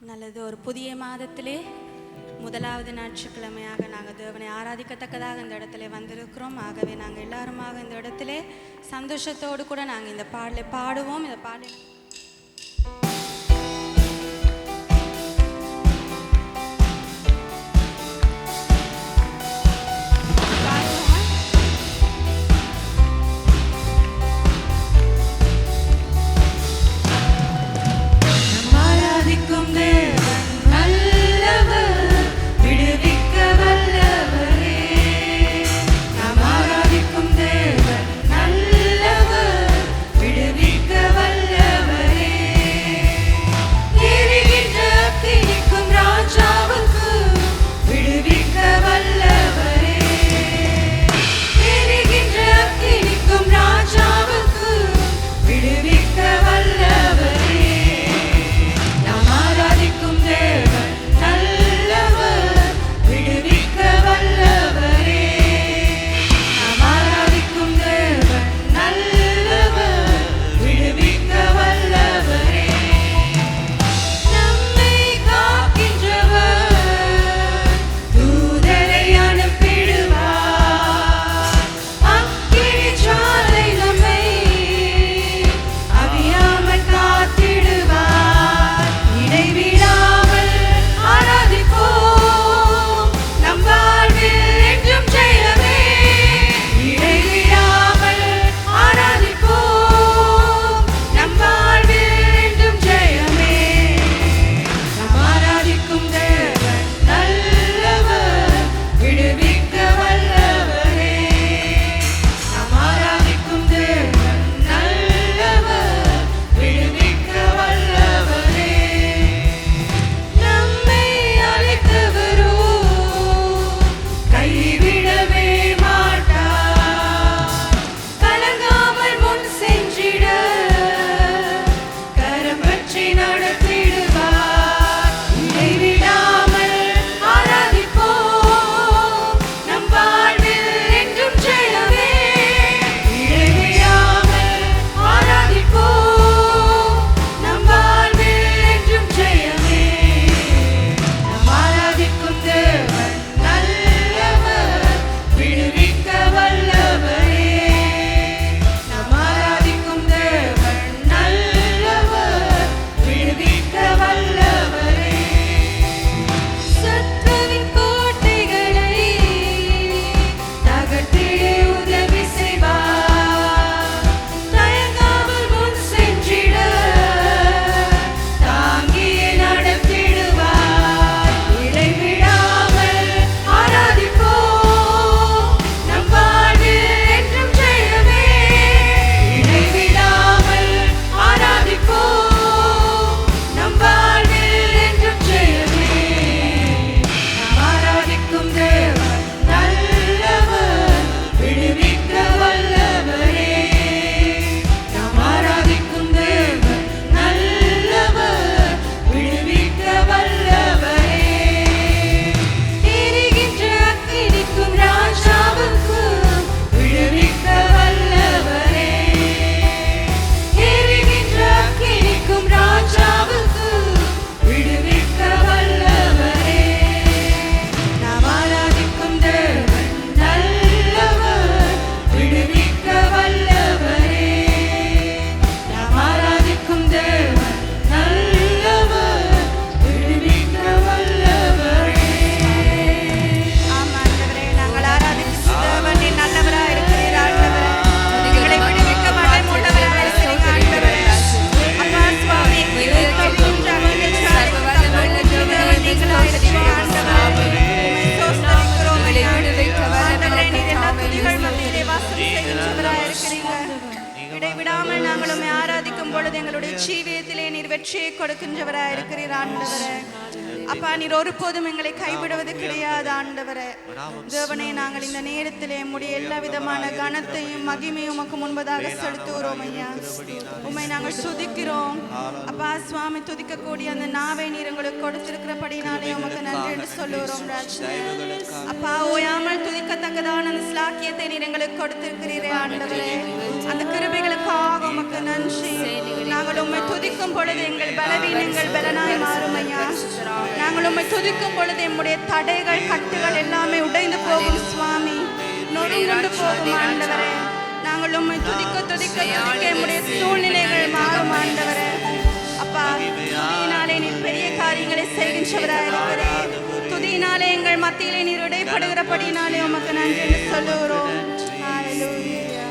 நல்லது. ஒரு புதிய மாதத்திலே முதலாவது ஞாயிற்றுக்கிழமையாக நாங்கள் தேவனை ஆராதிக்கத்தக்கதாக இந்த இடத்துல வந்திருக்கிறோம். ஆகவே நாங்கள் எல்லாருமாக இந்த இடத்துல சந்தோஷத்தோடு கூட நாங்கள் இந்த பாடலை பாடுவோம். இந்த பாடலை இடைவிடாமல் நாங்கள் உம்மை ஆராதிக்கும் பொழுது எங்களுடைய ஜீவியத்திலே நீர் வெற்றியை கொடுக்கின்றவராய் இருக்கிறீர் ஆண்டவரே. அப்பா, நீர் ஒருபோதும் எங்களை கைவிடுவது கிடையாது ஆண்டவரே. தேவனே, நாங்கள் இந்த நேரத்திலே உம்முடைய எல்லா விதமான கனத்தையும் மகிமையும் உமக்கு முன்பதாக செலுத்துகிறோம் ஐயா. உம்மை நாங்கள் துதிக்கிறோம் அப்பா. சுவாமி, துதிக்கக்கூடிய அந்த நாவை நீர் எங்களுக்கு கொடுத்திருக்கிறபடினாலே உமக்கு நன்றி என்று சொல்லுகிறோம் ராஜா. அப்பா, ஓயாமல் துதிக்கத்தக்கதான அந்த ஸ்லாக்கியத்தை நீர் எங்களுக்கு கொடுத்திருக்கிறீரே ஆண்டவரே. அந்த கிருபைகளுக்காக உமக்கு நன்றி. நாங்கள் உம்மை துதிக்கும் பொழுது எங்கள் பலவீனங்கள் பலனாய் மாறும் ஐயா. உம்மை துதிக்கும் பொழுது நம்முடைய தடைகள் கட்டுகள் எல்லாமே உடைந்து போகும் சுவாமி, நொறுங்குண்டு போகும் ஆண்டவரே. நாங்கள் உம்மை துதிக்க துதிக்க துதிக்க நம்முடைய சூழ்நிலைகள் மாறும் ஆண்டவரே. அப்பா, துதியினாலே நீர் பெரிய காரியங்களை செய்கின்றவராயிருக்கிறீர். துதியினாலே எங்கள் மத்தியிலே நீர் இடைப்படுகிறபடினாலே உமக்கு நன்றி என்று சொல்லுகிறோம். ஹல்லேலூயா.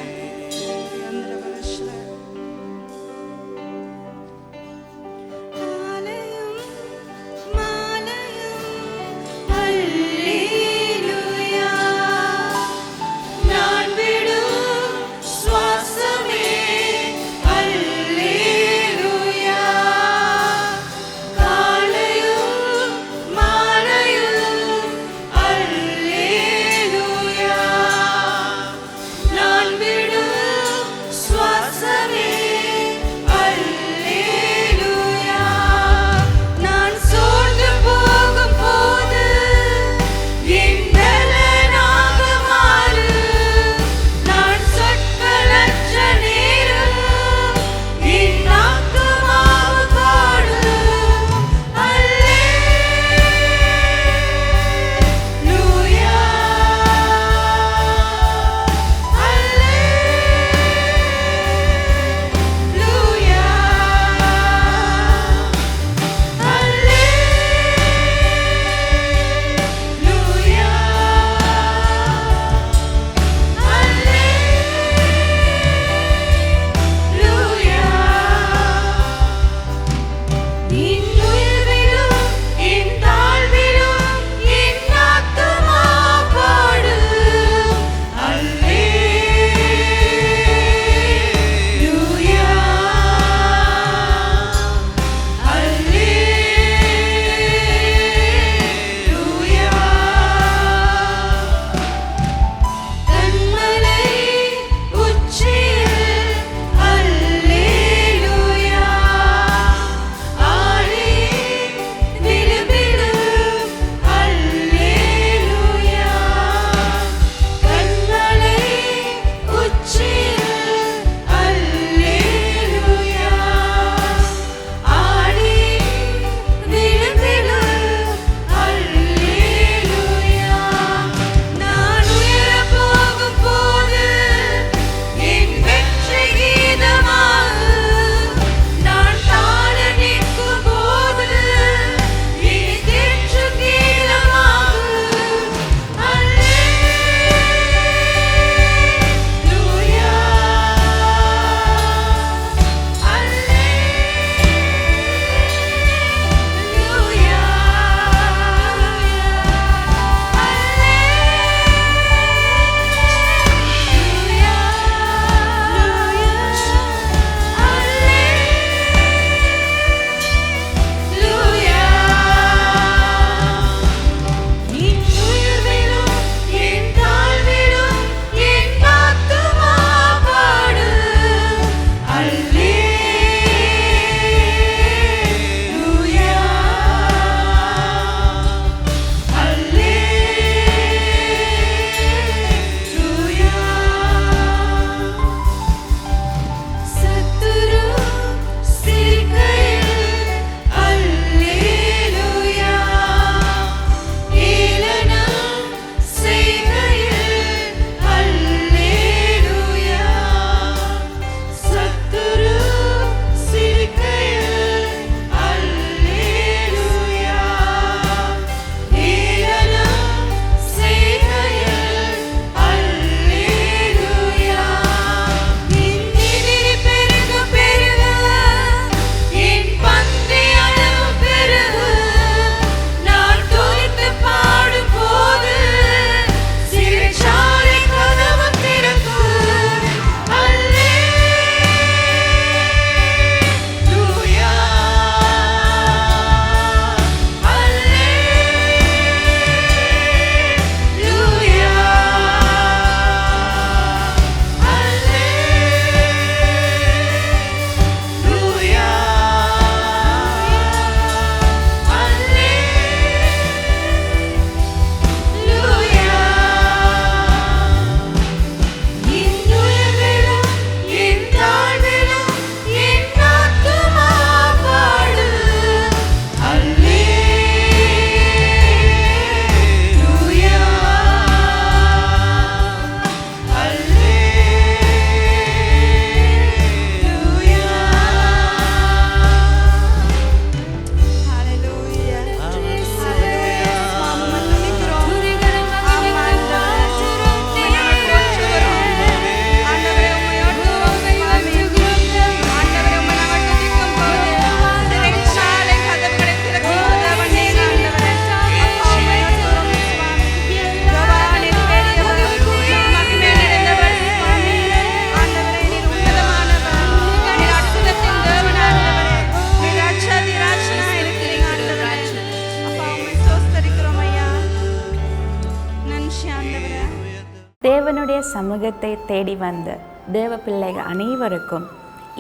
தேவனுடைய சமூகத்தை தேடி வந்த தேவ பிள்ளைகள் அனைவருக்கும்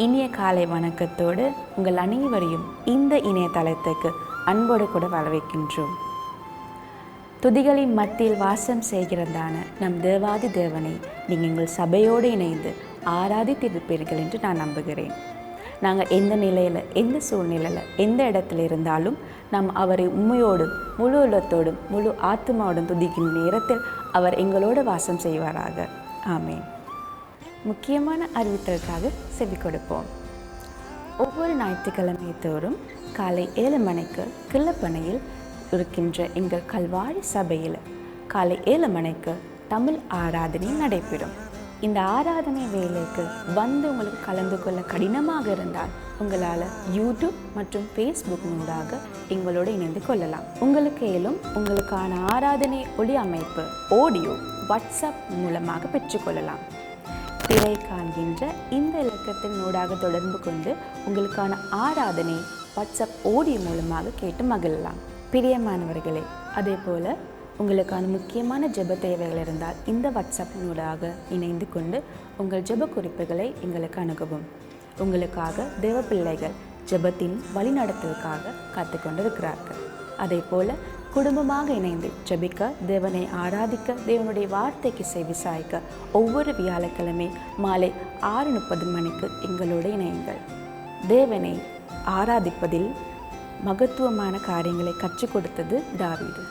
இனிய காலை வணக்கத்தோடு உங்கள் அனைவரையும் இந்த இணையதளத்துக்கு அன்போடு கூட வரவேற்கின்றோம். துதிகளின் மத்தியில் வாசம் செய்கிறதான நம் தேவாதி தேவனை நீங்கள் எங்கள் சபையோடு இணைந்து ஆராதித்திருப்பீர்கள் என்று நான் நம்புகிறேன். நாங்கள் எந்த நிலையில், எந்த சூழ்நிலையில், எந்த இடத்துல இருந்தாலும் நாம் அவரை உண்மையோடும் முழு உள்ளத்தோடும் முழு ஆத்மாவோடும் துதிக்கும் நேரத்தில் அவர் எங்களோடு வாசம் செய்வாராக. ஆமேன். முக்கியமான அறிவித்தலுக்காக செவி கொடுப்போம். ஒவ்வொரு ஞாயிற்றுக்கிழமை தோறும் காலை 7 மணிக்கு கிள்ளப்பனையில் இருக்கின்ற எங்கள் கல்வாரி சபையில் காலை 7 மணிக்கு தமிழ் ஆராதனை நடைபெறும். இந்த ஆராதனை வேலைக்கு வந்து உங்களுக்கு கலந்து கொள்ள கடினமாக இருந்தால் உங்களால் யூடியூப் மற்றும் ஃபேஸ்புக் மூலமாக எங்களோடு இணைந்து கொள்ளலாம். உங்களுக்கு மேலும் உங்களுக்கான ஆராதனை ஒளி அமைப்பு ஆடியோ வாட்ஸ்அப் மூலமாக பெற்றுக்கொள்ளலாம். திரை காண்கின்ற இந்த இலக்கத்தின் ஊடாக தொடர்பு கொண்டு உங்களுக்கான ஆராதனை வாட்ஸ்அப் ஆடியோ மூலமாக கேட்டு மகிழலாம். பிரியமானவர்களே, அதே போல் உங்களுக்கான முக்கியமான ஜெப தேவைகள் இருந்தால் இந்த வாட்ஸ்அப் ஊடாக இணைந்து கொண்டு உங்கள் ஜெப குறிப்புகளை எங்களுக்கு அணுகவும். உங்களுக்காக தேவ பிள்ளைகள் ஜெபத்தின் வழிநடத்தலுக்காக காத்துக்கொண்டிருக்கிறார்கள். அதே போல் குடும்பமாக இணைந்து ஜெபிக்க, தேவனை ஆராதிக்க, தேவனுடைய வார்த்தைக்கு செவிசாய்க்க ஒவ்வொரு வியாழக்கிழமை மாலை 6:30 மணிக்கு எங்களோடு இணையுங்கள். தேவனை ஆராதிப்பதில் மகத்துவமான காரியங்களை கற்றுக் கொடுத்தது தாவீது.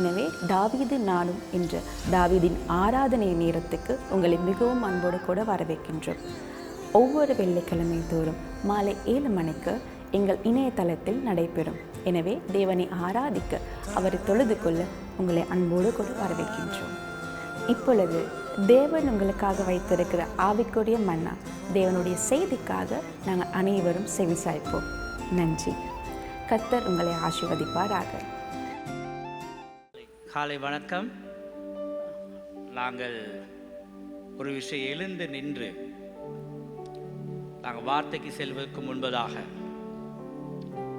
எனவே தாவீது நானும் என்ற தாவீதின் ஆராதனை நேரத்துக்கு உங்களை மிகவும் அன்போடு கூட வரவேற்கின்றோம். ஒவ்வொரு வெள்ளிக்கிழமை தோறும் மாலை 7 மணிக்கு எங்கள் இணையதளத்தில் நடைபெறும். எனவே தேவனை ஆராதிக்க, அவரை தொழுது கொள்ள உங்களை அன்போடு கூட வரவேற்கின்றோம். இப்பொழுது தேவன் உங்களுக்காக வைத்திருக்கிற ஆவிக்குரிய மன்னா தேவனுடைய செய்திக்காக நாங்கள் அனைவரும் செவிசாய்ப்போம். நன்றி. கர்த்தர் உங்களை ஆசீர்வதிப்பாராக. காலை வணக்கம். நாங்கள் ஒரு விஷயம் எழுந்து நின்று நாங்கள் வார்த்தைக்கு செல்வதற்கு முன்பதாக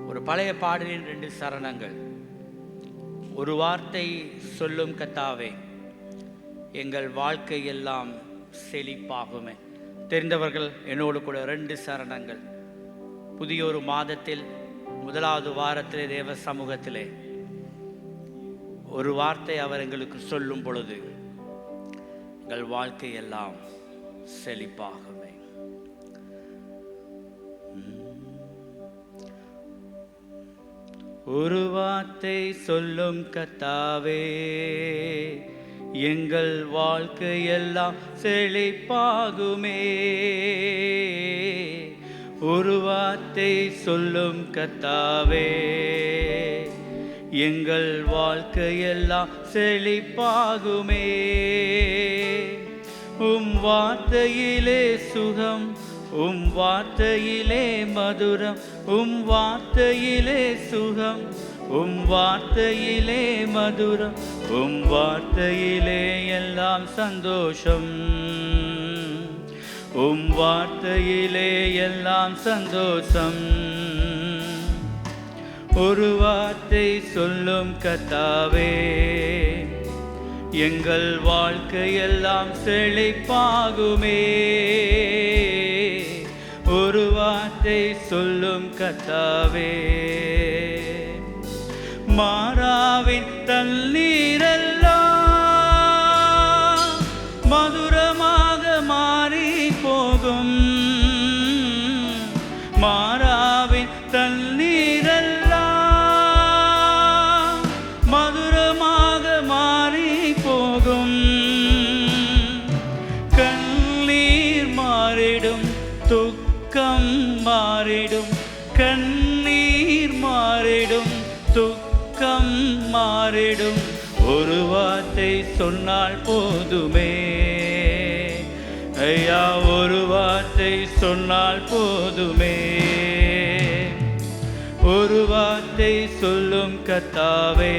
ஒரு பழைய பாடலின் 2 சரணங்கள். ஒரு வார்த்தை சொல்லும் கர்த்தாவே, எங்கள் வாழ்க்கை எல்லாம் செழிப்பாகுமே. தெரிந்தவர்கள் என்னோடு கூட 2 சரணங்கள். புதிய ஒரு மாதத்தில் 1வது வாரத்திலே தேவ சமூகத்திலே ஒரு வார்த்தை அவர் எங்களுக்கு சொல்லும் பொழுது எங்கள் வாழ்க்கை எல்லாம் செழிப்பாகுமே. ஒரு வார்த்தை சொல்லும் கர்த்தாவே, எங்கள் வாழ்க்கை எல்லாம் செழிப்பாகுமே. ஒரு வார்த்தை சொல்லும் கர்த்தாவே, எங்கள் வாழ்க்கை எல்லாம் செழிப்பாகுமே. உம் வார்த்தையிலே சுகம், உம் வார்த்தையிலே மதுரம், உம் வார்த்தையிலே சுகம், உம் வார்த்தையிலே மதுரம், உம் வார்த்தையிலே எல்லாம் சந்தோஷம், உம் வார்த்தையிலே எல்லாம் சந்தோஷம். ஒரு வார்த்தை சொல்லும் கர்த்தாவே, எங்கள் வாழ்க்கை எல்லாம் செழிப்பாகுமே. ஒரு வார்த்தை சொல்லும் கர்த்தாவே, மாறாவின் தண்ணீரெல்லாம் மதுரமாக மாறி போகும். மாறாவின் தண்ணீரெல்லாம் மதுரமாக மாறி போகும். கண்ணீர் மாறிடும், துக்கம் மாறிடும், கண்ணீர் மாறிடும், துக்கம் மாறிடும். ஒரு வார்த்தை சொன்னால் போதுமே ஐயா, ஒரு வார்த்தை சொன்னால் போதுமே. ஒரு வார்த்தை சொல்லும் கர்த்தாவே,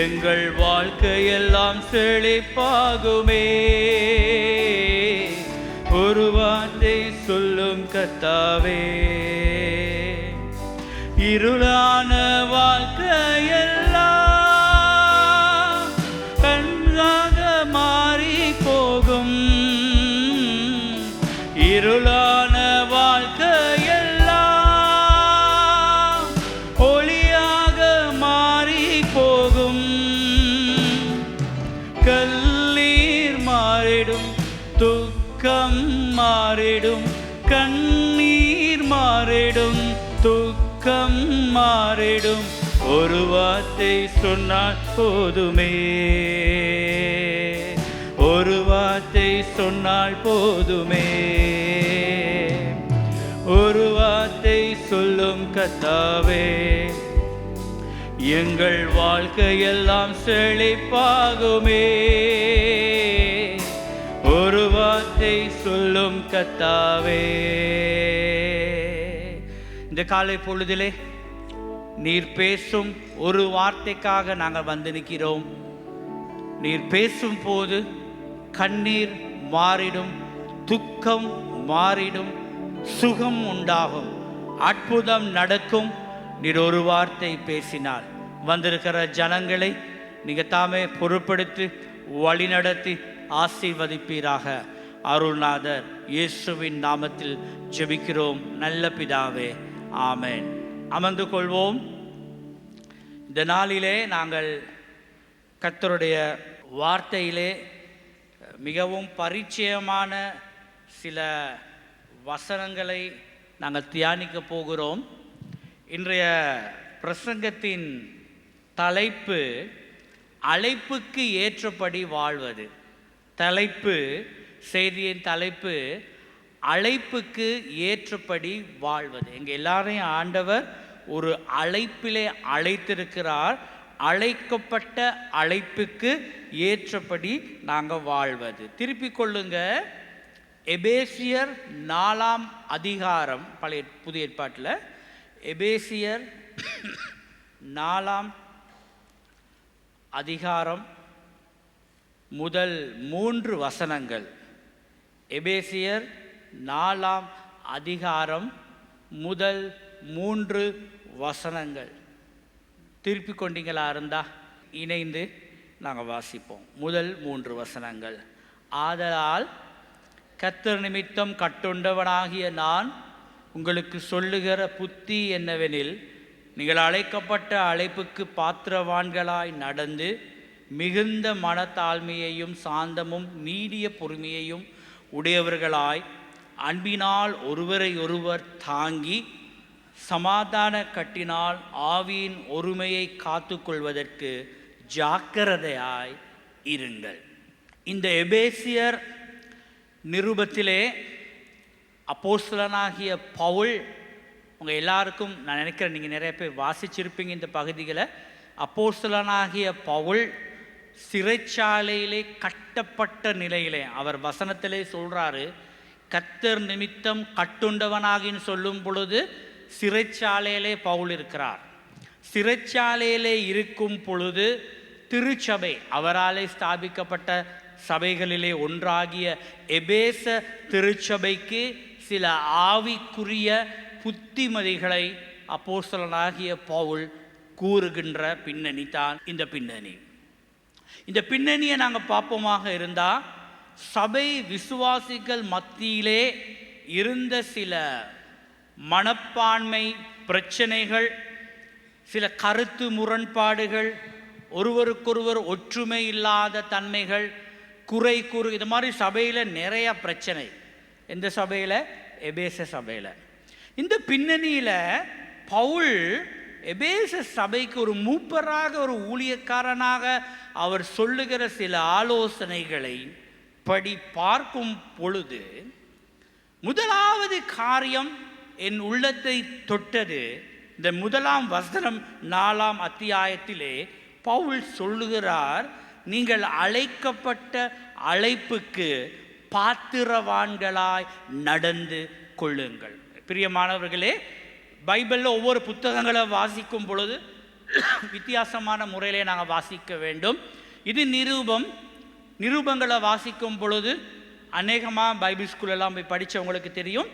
எங்கள் வாழ்க்கையெல்லாம் செழிப்பாகுமே. ஒரு வார்த்தை சொல்லும் கர்த்தாவே, இருளான வாழ்க்கையெல்லாம் கண்ணாக மாறி மாறிடும், கண்ணீர் மாறிடும், துக்கம் மாறிடும். ஒரு வார்த்தை சொன்னால் போதுமே, ஒரு வார்த்தை சொன்னால் போதுமே. ஒரு வார்த்தை சொல்லும் கர்த்தாவே, எங்கள் வாழ்க்கையெல்லாம் செழிப்பாகுமே. ஒரு வார்த்தை சொல்லும் கர்த்தாவே. இந்த காலை பொழுதிலே நீர் பேசும் ஒரு வார்த்தைக்காக நாங்கள் வந்து நிற்கிறோம். நீர் பேசும் போது கண்ணீர் மாறிடும், துக்கம் மாறிடும், சுகம் உண்டாகும், அற்புதம் நடக்கும். நீர் ஒரு வார்த்தை பேசினால் வந்திருக்கிற ஜனங்களை நீங்கள் தாமே பொறுப்படுத்தி வழிநடத்தி ஆசீர்வதிப்பீராக. அருள்நாதர் இயேசுவின் நாமத்தில் ஜெபிக்கிறோம் நல்ல பிதாவே, ஆமென். அமர்ந்து கொள்வோம். இந்த நாளிலே நாங்கள் கர்த்தருடைய வார்த்தையிலே மிகவும் பரிச்சயமான சில வசனங்களை நாங்கள் தியானிக்க போகிறோம். இன்றைய பிரசங்கத்தின் தலைப்பு அழைப்புக்கு ஏற்றபடி வாழ்வது. தலைப்பு, செய்தியின் தலைப்பு அழைப்புக்கு ஏற்றபடி வாழ்வது. எங்கள் எல்லாரையும் ஆண்டவர் ஒரு அழைப்பிலே அழைத்திருக்கிறார். அழைக்கப்பட்ட அழைப்புக்கு ஏற்றபடி நாங்கள் வாழ்வது. திருப்பிக் கொள்ளுங்க, எபேசியர் 4ஆம் அதிகாரம், பழைய புதிய ஏற்பாட்டில் எபேசியர் 4ஆம் அதிகாரம் முதல் 3 வசனங்கள். எபேசியர் 4ஆம் அதிகாரம் முதல் 3 வசனங்கள். திருப்பி கொண்டீங்களா இருந்தா இணைந்து நாங்கள் வாசிப்போம். முதல் 3 வசனங்கள். ஆதலால் கர்த்தர் நிமித்தம் கட்டுண்டவனாகிய நான் உங்களுக்கு சொல்லுகிற புத்தி என்னவெனில், நீங்கள் அழைக்கப்பட்ட அழைப்புக்கு பாத்திரவான்களாய் நடந்து மிகுந்த மனத்தாழ்மையையும் சாந்தமும் நீடிய பொறுமையையும் உடையவர்களாய் அன்பினால் ஒருவரை ஒருவர் தாங்கி சமாதான கட்டினால் ஆவியின் ஒருமையை காத்து கொள்வதற்கு ஜாக்கிரதையாய் இருங்கள். இந்த எபேசியர் நிருபத்திலே அப்போஸ்தலனாகிய பவுல், உங்கள் எல்லாருக்கும் நான் நினைக்கிறேன் நீங்கள் நிறைய பேர் வாசிச்சிருப்பீங்க இந்த பகுதிகளை. அப்போஸ்தலனாகிய பவுல் சிறைச்சாலையிலே கட்டப்பட்ட நிலையிலே, அவர் வசனத்திலே சொல்கிறாரு, கர்த்தர் நிமித்தம் கட்டுண்டவனாகின்னு சொல்லும் பொழுது சிறைச்சாலையிலே பவுல் இருக்கிறார். சிறைச்சாலையிலே இருக்கும் பொழுது திருச்சபை, அவராலே ஸ்தாபிக்கப்பட்ட சபைகளிலே ஒன்றாகிய எபேச திருச்சபைக்கு சில ஆவிக்குரிய புத்திமதிகளை அப்போஸ்தலனாகிய பவுல் கூறுகின்ற பின்னணி தான் இந்த பின்னணி. இந்த பின்னணியை நாங்கள் பார்ப்போமாக இருந்தால், சபை விசுவாசிகள் மத்தியிலே இருந்த சில மனப்பான்மை பிரச்சனைகள், சில கருத்து முரண்பாடுகள், ஒருவருக்கொருவர் ஒற்றுமை இல்லாத தன்மைகள், குறை கூறு, இது மாதிரி சபையில் நிறைய பிரச்சனை. எந்த சபையில்? எபேச சபையில். இந்த பின்னணியில் பவுல் எபேச சபைக்கு ஒரு மூப்பராக, ஒரு ஊழியக்காரனாக அவர் சொல்லுகிற சில ஆலோசனைகளை படி பார்க்கும் பொழுது, முதலாவது காரியம் என் உள்ளத்தை தொட்டது. இந்த 1ஆம் வசனம் 4ஆம் அத்தியாயத்திலே பவுல் சொல்லுகிறார், நீங்கள் அழைக்கப்பட்ட அழைப்புக்கு பாத்திரவான்களாய் நடந்து கொள்ளுங்கள். பிரியமானவர்களே, பைபிளில் ஒவ்வொரு புத்தகங்களை வாசிக்கும் பொழுது வித்தியாசமான முறையிலே நாங்கள் வாசிக்க வேண்டும். இது நிருபங்களை வாசிக்கும் பொழுது அநேகமாக பைபிள் ஸ்கூலெல்லாம் போய் படித்தவங்களுக்கு தெரியும்,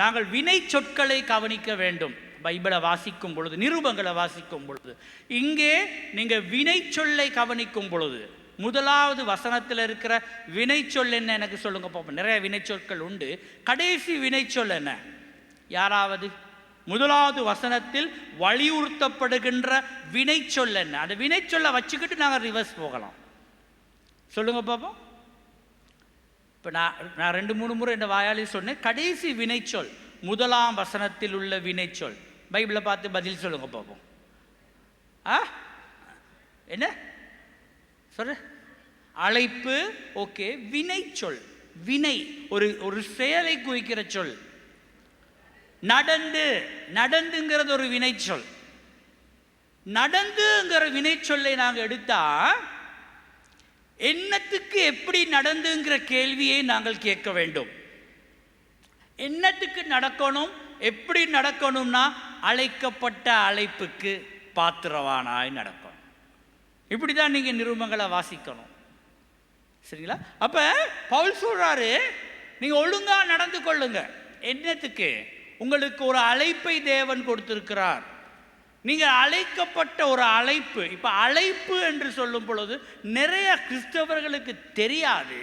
நாங்கள் வினை சொற்களை கவனிக்க வேண்டும். பைபிளை வாசிக்கும் பொழுது, நிருபங்களை வாசிக்கும் பொழுது, இங்கே நீங்கள் வினை சொல்லை கவனிக்கும் பொழுது, முதலாவது வசனத்தில் இருக்கிற வினைச்சொல் என்ன எனக்கு சொல்லுங்க பார்ப்போம். நிறைய வினைச்சொற்கள் உண்டு. கடைசி வினைச்சொல் என்ன? யாராவது முதலாவது வசனத்தில் வலியுறுத்தப்படுகின்ற வினைச்சொல் என்ன? அந்த வினைச்சொல்லை வச்சுக்கிட்டு நாங்கள் ரிவர்ஸ் போகலாம். சொல்லுங்க பார்ப்போம். இப்போ நான் 2-3 முறை இந்த வாயாலே சொன்னேன். கடைசி வினைச்சொல் 1ஆம் வசனத்தில் உள்ள வினைச்சொல். பைபிளை பார்த்து பதில் சொல்லுங்க பார்ப்போம். என்ன சொல்ற? அழைப்பு. ஓகே. வினைச்சொல். வினை ஒரு செயலை குறிக்கிற சொல். நடந்துங்கிறது ஒரு வினைச்சொல். நடந்துங்கிற வினைச்சொல்லை நாங்கள் எடுத்தா என்னத்துக்கு எப்படி நடந்துங்கிற கேள்வியை நாங்கள் கேட்க வேண்டும். என்னத்துக்கு நடக்கணும், எப்படி நடக்கணும்னா அழைக்கப்பட்ட அழைப்புக்கு பாத்திரவானாய் நடக்கணும். இப்படிதான் நீங்க நிருபங்களை வாசிக்கணும். சரிங்களா? அப்ப பவுல் சொல்றாரு, நீங்க ஒழுங்கா நடந்து கொள்ளுங்க. என்னத்துக்கு? உங்களுக்கு ஒரு அழைப்பை தேவன் கொடுத்திருக்கிறார். நீங்கள் அழைக்கப்பட்ட ஒரு அழைப்பு. இப்போ அழைப்பு என்று சொல்லும் பொழுது நிறைய கிறிஸ்தவர்களுக்கு தெரியாது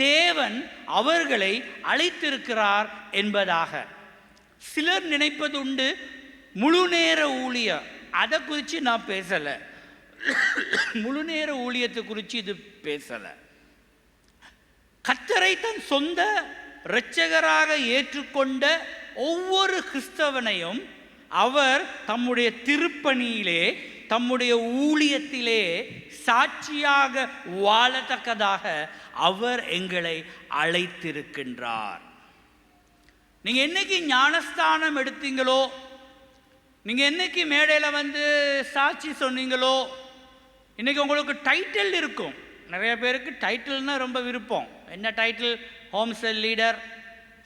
தேவன் அவர்களை அழைத்திருக்கிறார் என்பதாக. சிலர் நினைப்பது உண்டு முழு நேர ஊழியம். அதை குறித்து நான் பேசலை. முழு நேர ஊழியத்தை குறித்து இது பேசலை. கர்த்தரை தன் சொந்த இரட்சகராக ஏற்றுக்கொண்ட ஒவ்வொரு கிறிஸ்தவனையும் அவர் தம்முடைய திருப்பணியிலே, தம்முடைய ஊழியத்திலே சாட்சியாக வாழத்தக்கதாக அவர் எங்களை அழைத்திருக்கின்றார். நீங்க என்னைக்கு ஞானஸ்தானம் எடுத்தீங்களோ, நீங்க என்னைக்கு மேடையில் சாட்சி சொன்னீங்களோ, இன்னைக்கு உங்களுக்கு டைட்டில் இருக்கும். நிறைய பேருக்கு டைட்டில்னா ரொம்ப விருப்பம். என்ன title? Home cell leader,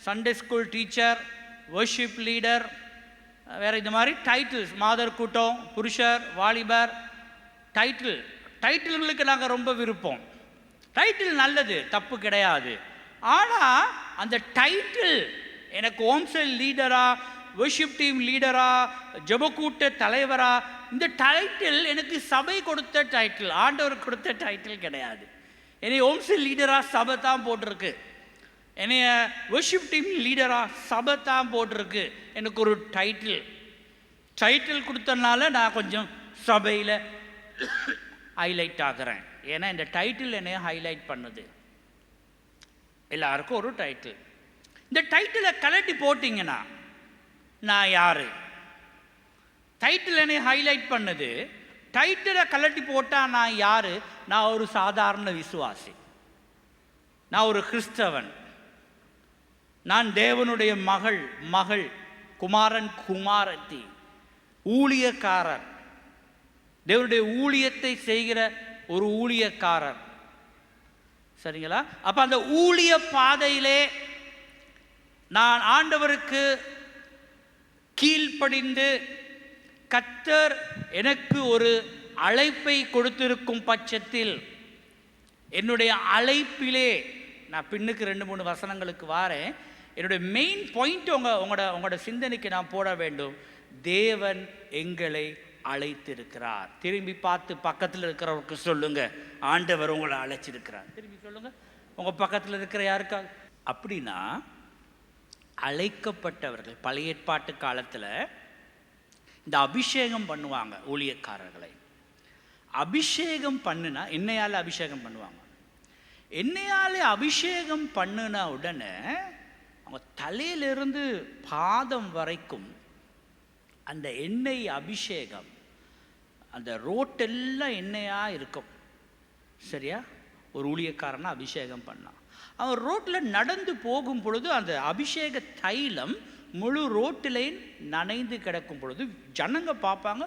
Sunday school teacher, worship leader, வேறு இந்த மாதிரி டைட்டில்ஸ். மாதர் கூட்டம், புருஷர், வாலிபர், டைட்டில்களுக்கு நாங்கள் ரொம்ப விருப்பம். டைட்டில் நல்லது, தப்பு கிடையாது. ஆனால் அந்த டைட்டில் எனக்கு ஹோம்செல் லீடரா, வர்ஷிப் டீம் லீடரா, ஜெபக்கூட்ட தலைவரா, இந்த டைட்டில் எனக்கு சபை கொடுத்த டைட்டில், ஆண்டவர் கொடுத்த டைட்டில் கிடையாது. என்னை ஹோம்செல் லீடரா சபை தான் போட்டிருக்கு. என்னைய வர்ஷிப் டீம் லீடரா சபை தான் போட்டிருக்கு. எனக்கு ஒரு டைட்டில் கொடுத்தனால நான் கொஞ்சம் சபையில் ஹைலைட் ஆகிறேன். ஏன்னா இந்த டைட்டில் என்னைய ஹைலைட் பண்ணுது. எல்லாருக்கும் ஒரு டைட்டில். இந்த டைட்டிலை கலட்டி போட்டிங்கன்னா நான் யாரு? டைட்டில் என்னைய ஹைலைட் பண்ணுது. டைட்டிலை கலட்டி போட்டால் நான் யாரு? நான் ஒரு சாதாரண விசுவாசி, நான் ஒரு கிறிஸ்தவன், நான் தேவனுடைய மகள், குமாரன், குமாரத்தி, ஊழியக்காரர், தேவனுடைய ஊழியத்தை செய்கிற ஒரு ஊழியக்காரர். சரிங்களா? அப்ப அந்த ஊழிய பாதையிலே நான் ஆண்டவருக்கு கீழ்ப்படிந்து, கர்த்தர் எனக்கு ஒரு அழைப்பை கொடுத்திருக்கும் பட்சத்தில் என்னுடைய அழைப்பிலே நான் பின்னுக்கு 2-3 வசனங்களுக்கு வாரேன். என்னுடைய மெயின் பாயிண்ட் உங்களோட சிந்தனைக்கு நான் போட வேண்டும். தேவன் எங்களை அழைத்திருக்கிறார். திரும்பி பார்த்து பக்கத்தில் இருக்கிறவருக்கு சொல்லுங்க, ஆண்டவர் உங்களை அழைச்சிருக்கிறார். திரும்பி சொல்லுங்க உங்க பக்கத்தில் இருக்கிற யாருக்கா. அப்படின்னா அழைக்கப்பட்டவர்கள் பழைய ஏற்பாட்டு காலத்தில் இந்த அபிஷேகம் பண்ணுவாங்க ஊழியக்காரர்களை. அபிஷேகம் பண்ணுனா என்னையால் அபிஷேகம் பண்ணுவாங்க. எண்ணெயாலே அபிஷேகம் பண்ணுன உடனே அவங்க தலையிலிருந்து பாதம் வரைக்கும் அந்த எண்ணெய் அபிஷேகம், அந்த ரோட்டெல்லாம் எண்ணெயாக இருக்கும். சரியா? ஒரு ஊழியக்காரனா அபிஷேகம் பண்ணான். அவன் ரோட்டில் நடந்து போகும் பொழுது அந்த அபிஷேக தைலம் முழு ரோட்டிலையும் நனைந்து கிடக்கும் பொழுது ஜனங்க பார்ப்பாங்க,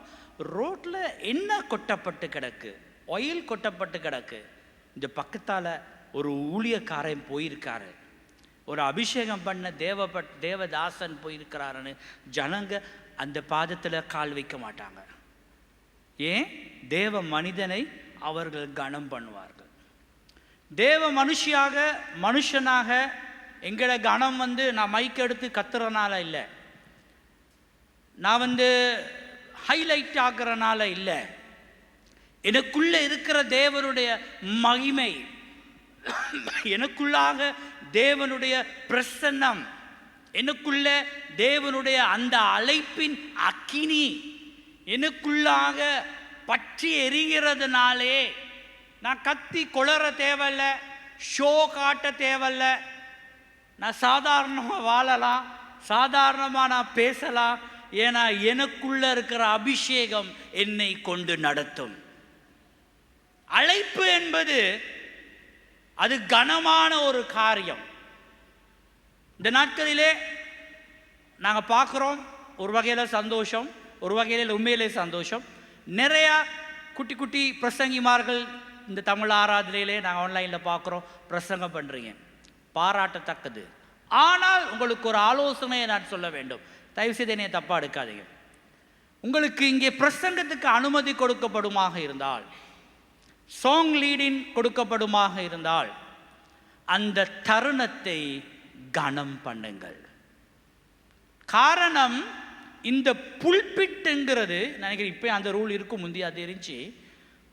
ரோட்டில் எண்ணெய் கொட்டப்பட்டு கிடக்கு, ஆயில் கொட்டப்பட்டு கிடக்கு. இந்த பக்கத்தால் ஒரு ஊழியக்காரன் போயிருக்காரு, ஒரு அபிஷேகம் பண்ண தேவதாசன் போயிருக்கிறாருன்னு ஜனங்க அந்த பாதத்தில் கால் வைக்க மாட்டாங்க. ஏன்? தேவ மனிதனை அவர்கள் கனம் பண்ணுவார்கள். தேவ மனுஷனாக எங்களை கனம் நான் மைக் எடுத்து கத்துறனால இல்லை, நான் ஹைலைட் ஆக்குறனால இல்லை. எனக்குள்ள இருக்கிற தேவனுடைய மகிமை, எனக்குள்ளாக தேவனுடைய பிரசன்னம், எனக்குள்ள தேவனுடைய அந்த அழைப்பின் அக்கினி எனக்குள்ளாக பற்றி எரிகிறதுனாலே நான் கத்தி கொளற தேவையில்ல, ஷோ காட்ட தேவையில்ல, நான் சாதாரணமாக வாழலாம், சாதாரணமாக நான் பேசலாம். ஏன்னா எனக்குள்ள இருக்கிற அபிஷேகம் என்னை கொண்டு நடத்தும். அழைப்பு என்பது அது கனமான ஒரு காரியம். இந்த நாட்களிலே நாங்கள் பார்க்குறோம், ஒரு வகையில் சந்தோஷம், ஒரு வகையில் உண்மையிலே சந்தோஷம். நிறையா குட்டி குட்டி பிரசங்கிமார்கள் இந்த தமிழ் ஆராதனையிலே நாங்கள் ஆன்லைனில் பார்க்குறோம், பிரசங்கம் பண்ணுறீங்க, பாராட்டத்தக்கது. ஆனால் உங்களுக்கு ஒரு ஆலோசனையை நான் சொல்ல வேண்டும், தயவுசெய்து என்னை தப்பாக எடுக்காதீங்க. உங்களுக்கு இங்கே பிரசங்கத்துக்கு அனுமதி கொடுக்கப்படுமாக இருந்தால், சாங் லீடிங் கொடுக்கப்படுமாக இருந்தால், அந்த தருணத்தை கனம் பண்ணுங்கள். காரணம், இந்த புல்பிட்டுங்கிறது நினைக்கிறேன் இப்போ அந்த ரூல் இருக்கும், முந்தைய அது இருந்துச்சு.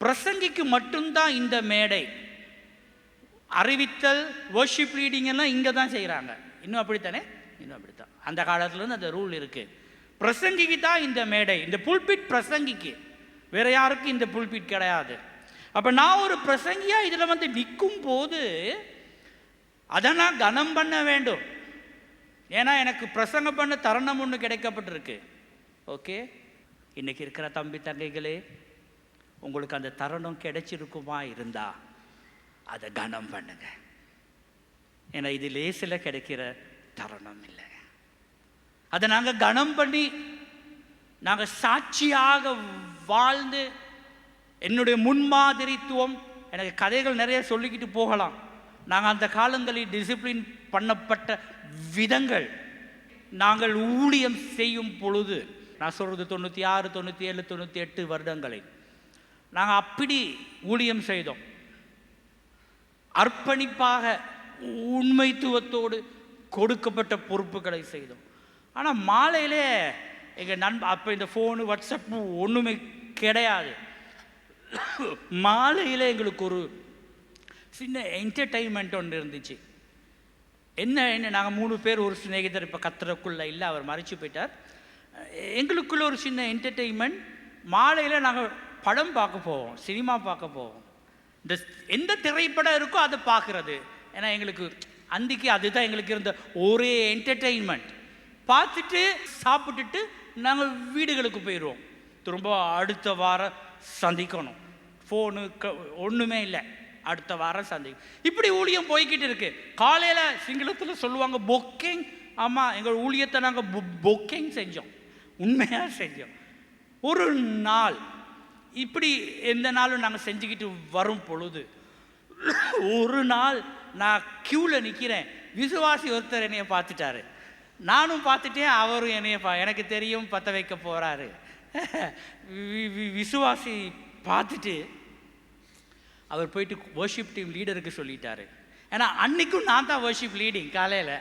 பிரசங்கிக்கு மட்டும்தான் இந்த மேடை. அறிவித்தல், வர்ஷிப் லீடிங் எல்லாம் இங்கே தான் செய்கிறாங்க. இன்னும் அப்படித்தானே? இன்னும் அப்படித்தான். அந்த காலத்துலேருந்து அந்த ரூல் இருக்குது. பிரசங்கிக்கு தான் இந்த மேடை, இந்த புல்பிட் பிரசங்கிக்கு, வேற யாருக்கும் இந்த புல்பிட் கிடையாது. அப்போ நான் ஒரு பிரசங்கியா இதில் வந்து நிற்கும் போது அதை நான் கனம் பண்ண வேண்டும். ஏன்னா எனக்கு பிரசங்கம் பண்ண தருணம் ஒன்று கிடைக்கப்பட்டிருக்கு. ஓகே, இன்னைக்கு இருக்கிற தம்பி தங்கைகளே, உங்களுக்கு அந்த தருணம் கிடைச்சிருக்குமா இருந்தா அதை கனம் பண்ணுங்க. ஏன்னா இது லேசில் கிடைக்கிற தருணம் இல்லை. அதை நாங்கள் கனம் பண்ணி நாங்கள் சாட்சியாக வாழ்ந்து, என்னுடைய முன்மாதிரித்துவம், எனக்கு கதைகள் நிறைய சொல்லிக்கிட்டு போகலாம். நாங்கள் அந்த காலங்களில் டிசிப்ளின் பண்ணப்பட்ட விதங்கள், நாங்கள் ஊழியம் செய்யும் பொழுது, நான் சொல்கிறது 96, 97, 98 வருடங்களில் நாங்கள் அப்படி ஊழியம் செய்தோம். அர்ப்பணிப்பாக உண்மைத்துவத்தோடு கொடுக்கப்பட்ட பொறுப்புகளை செய்தோம். ஆனால் மாலையிலே எங்கள் அப்போ இந்த ஃபோனு, வாட்ஸ்அப்பு ஒன்றுமே கிடையாது. மாலையில் எங்களுக்கு ஒரு சின்ன என்டர்டெயின்மெண்ட் ஒன்று இருந்துச்சு. என்ன நாங்கள் 3 பேர், ஒரு சிநேகிதர் இப்போ கத்துறக்குள்ளே இல்லை, அவர் மறைச்சு போயிட்டார். எங்களுக்குள்ள ஒரு சின்ன என்டர்டெயின்மெண்ட். மாலையில் நாங்கள் படம் பார்க்க போவோம், சினிமா பார்க்க போவோம். இந்த எந்த திரைப்படம் இருக்கோ அதை பார்க்குறது. ஏன்னா எங்களுக்கு அன்றைக்கி அதுதான் எங்களுக்கு இருந்த ஒரே என்டர்டெயின்மெண்ட். பார்த்துட்டு சாப்பிட்டுட்டு நாங்கள் வீடுகளுக்கு போயிடுவோம். திரும்ப அடுத்த வாரம் சந்திக்கணும். ஃபோனு ஒன்றுமே இல்லை, அடுத்த வாரம் சந்திக்கும். இப்படி ஊழியம் போய்கிட்டு இருக்கு. காலையில் சிங்களத்தில் சொல்லுவாங்க பொக்கிங். ஆமாம், எங்கள் ஊழியத்தை நாங்கள் பொக்கிங் செஞ்சோம், உண்மையாக செஞ்சோம். ஒரு நாள் இப்படி எந்த நாளும் நாங்கள் செஞ்சுக்கிட்டு வரும் பொழுது, ஒரு நாள் நான் க்யூவில் நிற்கிறேன். விசுவாசி ஒருத்தர் என்னைய பார்த்துட்டாரு, நானும் பார்த்துட்டேன், அவரும் எனக்கு தெரியும் பற்ற வைக்க போகிறாரு. விசுவாசி பார்த்துட்டு அவர் போயிட்டு வர்ஷிப் டீம் லீடருக்கு சொல்லிட்டாரு. ஏன்னா அன்றைக்கும் நான் தான் வர்ஷிப் லீடிங் காலையில்.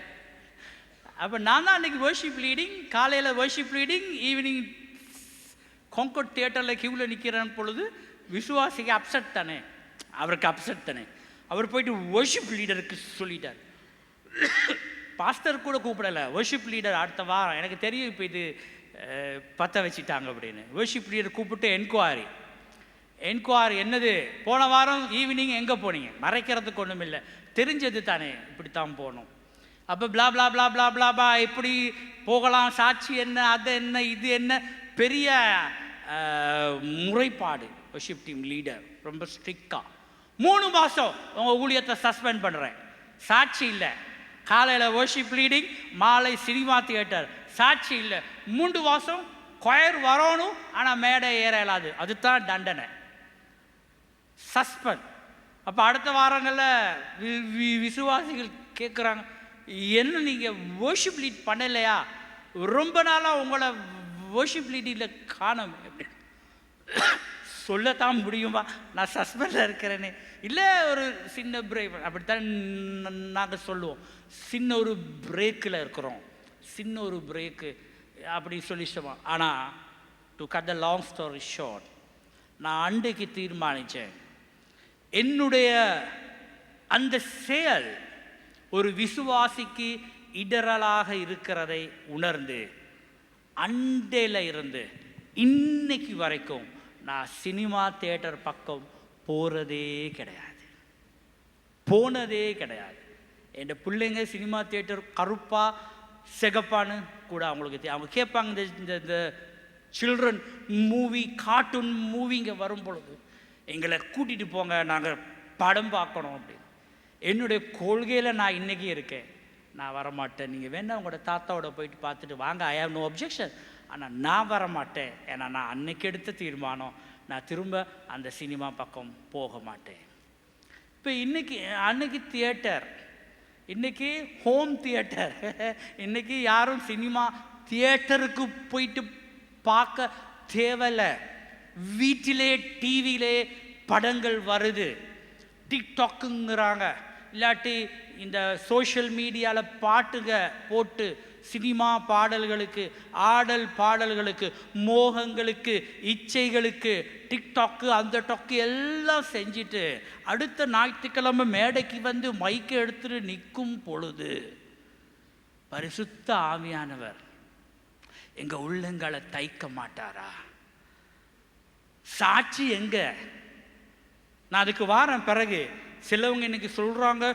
அப்போ நான் தான் அன்றைக்கி வர்ஷிப் லீடிங், காலையில் வர்ஷிப் லீடிங், ஈவினிங் கான்கோர்ட் தியேட்டரில் க்யூவில் நிற்கிறேன் பொழுது விசுவாசிக்கு அப்செட் தானே, அவருக்கு அப்செட் தானே. அவர் போயிட்டு வர்ஷிப் லீடருக்கு சொல்லிட்டார். பாஸ்டர் கூட கூப்பிடலை, வர்ஷிப் லீடர் அடுத்த வாரம், எனக்கு தெரியும் இப்போ இது பற்ற வச்சுட்டாங்க அப்படின்னு. வர்ஷிப் லீடர் கூப்பிட்டு என்கொயரி என்னது, போன வாரம் ஈவினிங் எங்கே போனீங்க? மறைக்கிறதுக்கு ஒன்றும் இல்லை, தெரிஞ்சது தானே, இப்படித்தான் போகணும். அப்போ பிளா பிளா பிளா பிளா பிளா பா இப்படி போகலாம், சாட்சி என்ன, அது என்ன, இது என்ன, பெரிய முறைப்பாடு. வர்ஷிப் டீம் லீடர் ரொம்ப ஸ்ட்ரிக்டாக 3 மாதம் உங்கள் ஊழியத்தை சஸ்பெண்ட் பண்ணுறேன், சாட்சி இல்லை. காலையில் வர்ஷிப் லீடிங், மாலை சினிமா தியேட்டர், சாட்சி இல்லை. 3 மாதம் கொயர் வரணும், ஆனால் மேடை ஏற இயலாது, அதுதான் தண்டனை, சஸ்பெண்ட். அப்போ அடுத்த வாரங்களில் விசுவாசிகள் கேட்குறாங்க, என்ன நீங்கள் வர்ஷிப் லீட் பண்ணலையா? ரொம்ப நாளாக உங்களை வர்ஷிப் லீடிங்கில் காணோம். சொல்லத்தான் முடியுமா, நான் சஸ்பெண்டில் இருக்கிறேன்னு. இல்லை, ஒரு சின்ன பிரேக், அப்படித்தான் நாங்கள் சொல்லுவோம், சின்ன ஒரு பிரேக்கில் இருக்கிறோம், சின்ன ஒரு பிரேக்கு அப்படி சொல்லிட்டோம். ஆனால் to cut the long story short, நான் அன்றைக்கு தீர்மானித்தேன், என்னுடைய அந்த செயல் ஒரு விசுவாசிக்கு இடரலாக இருக்கிறதை உணர்ந்து அண்டையில் இருந்து இன்னைக்கு வரைக்கும் நான் சினிமா தியேட்டர் பக்கம் போகிறதே கிடையாது. போனதே கிடையாது. என் பிள்ளைங்க சினிமா தியேட்டர் கருப்பா சிகப்பான்னு கூட அவங்களுக்கு அவங்க கேட்பாங்க. இந்த சில்ட்ரன் மூவி, கார்ட்டூன் மூவிங்க வரும் பொழுது எங்களை கூட்டிகிட்டு போங்க, நாங்கள் படம் பார்க்கணும் அப்படின்னு. என்னுடைய கொள்கையில் நான் இன்றைக்கி இருக்கேன், நான் வரமாட்டேன். நீங்கள் வேணால் உங்களோட தாத்தாவோட போயிட்டு பார்த்துட்டு வாங்க, ஐ ஹேவ் நோ அப்ஜெக்ஷன். ஆனால் நான் வரமாட்டேன். ஏன்னா நான் அன்னைக்கு எடுத்த தீர்மானம், நான் திரும்ப அந்த சினிமா பக்கம் போக மாட்டேன். இப்போ அன்னைக்கு தியேட்டர், இன்றைக்கி ஹோம் தியேட்டர். இன்றைக்கி யாரும் சினிமா தியேட்டருக்கு போயிட்டு பார்க்க தேவையில்லை. வீட்டிலே டிவியிலே படங்கள் வருது. டிக்டாக்குங்கிறாங்க, இல்லாட்டி இந்த சோஷியல் மீடியாவில் பாட்டுங்க போட்டு சினிமா பாடல்களுக்கு, ஆடல் பாடல்களுக்கு, மோகங்களுக்கு, இச்சைகளுக்கு டிக்டாக்கு அந்த டொக்கு எல்லாம் செஞ்சுட்டு அடுத்த ஞாயிற்றுக்கிழமை மேடைக்கு வந்து மைக்கை எடுத்துட்டு நிற்கும் பொழுது பரிசுத்த ஆவியானவர் எங்கள் உள்ளங்களை தைக்க மாட்டாரா? சாட்சி எங்க? நான் அதுக்கு வாரேன். பிறகு சிலவங்க இன்னைக்கு சொல்கிறாங்க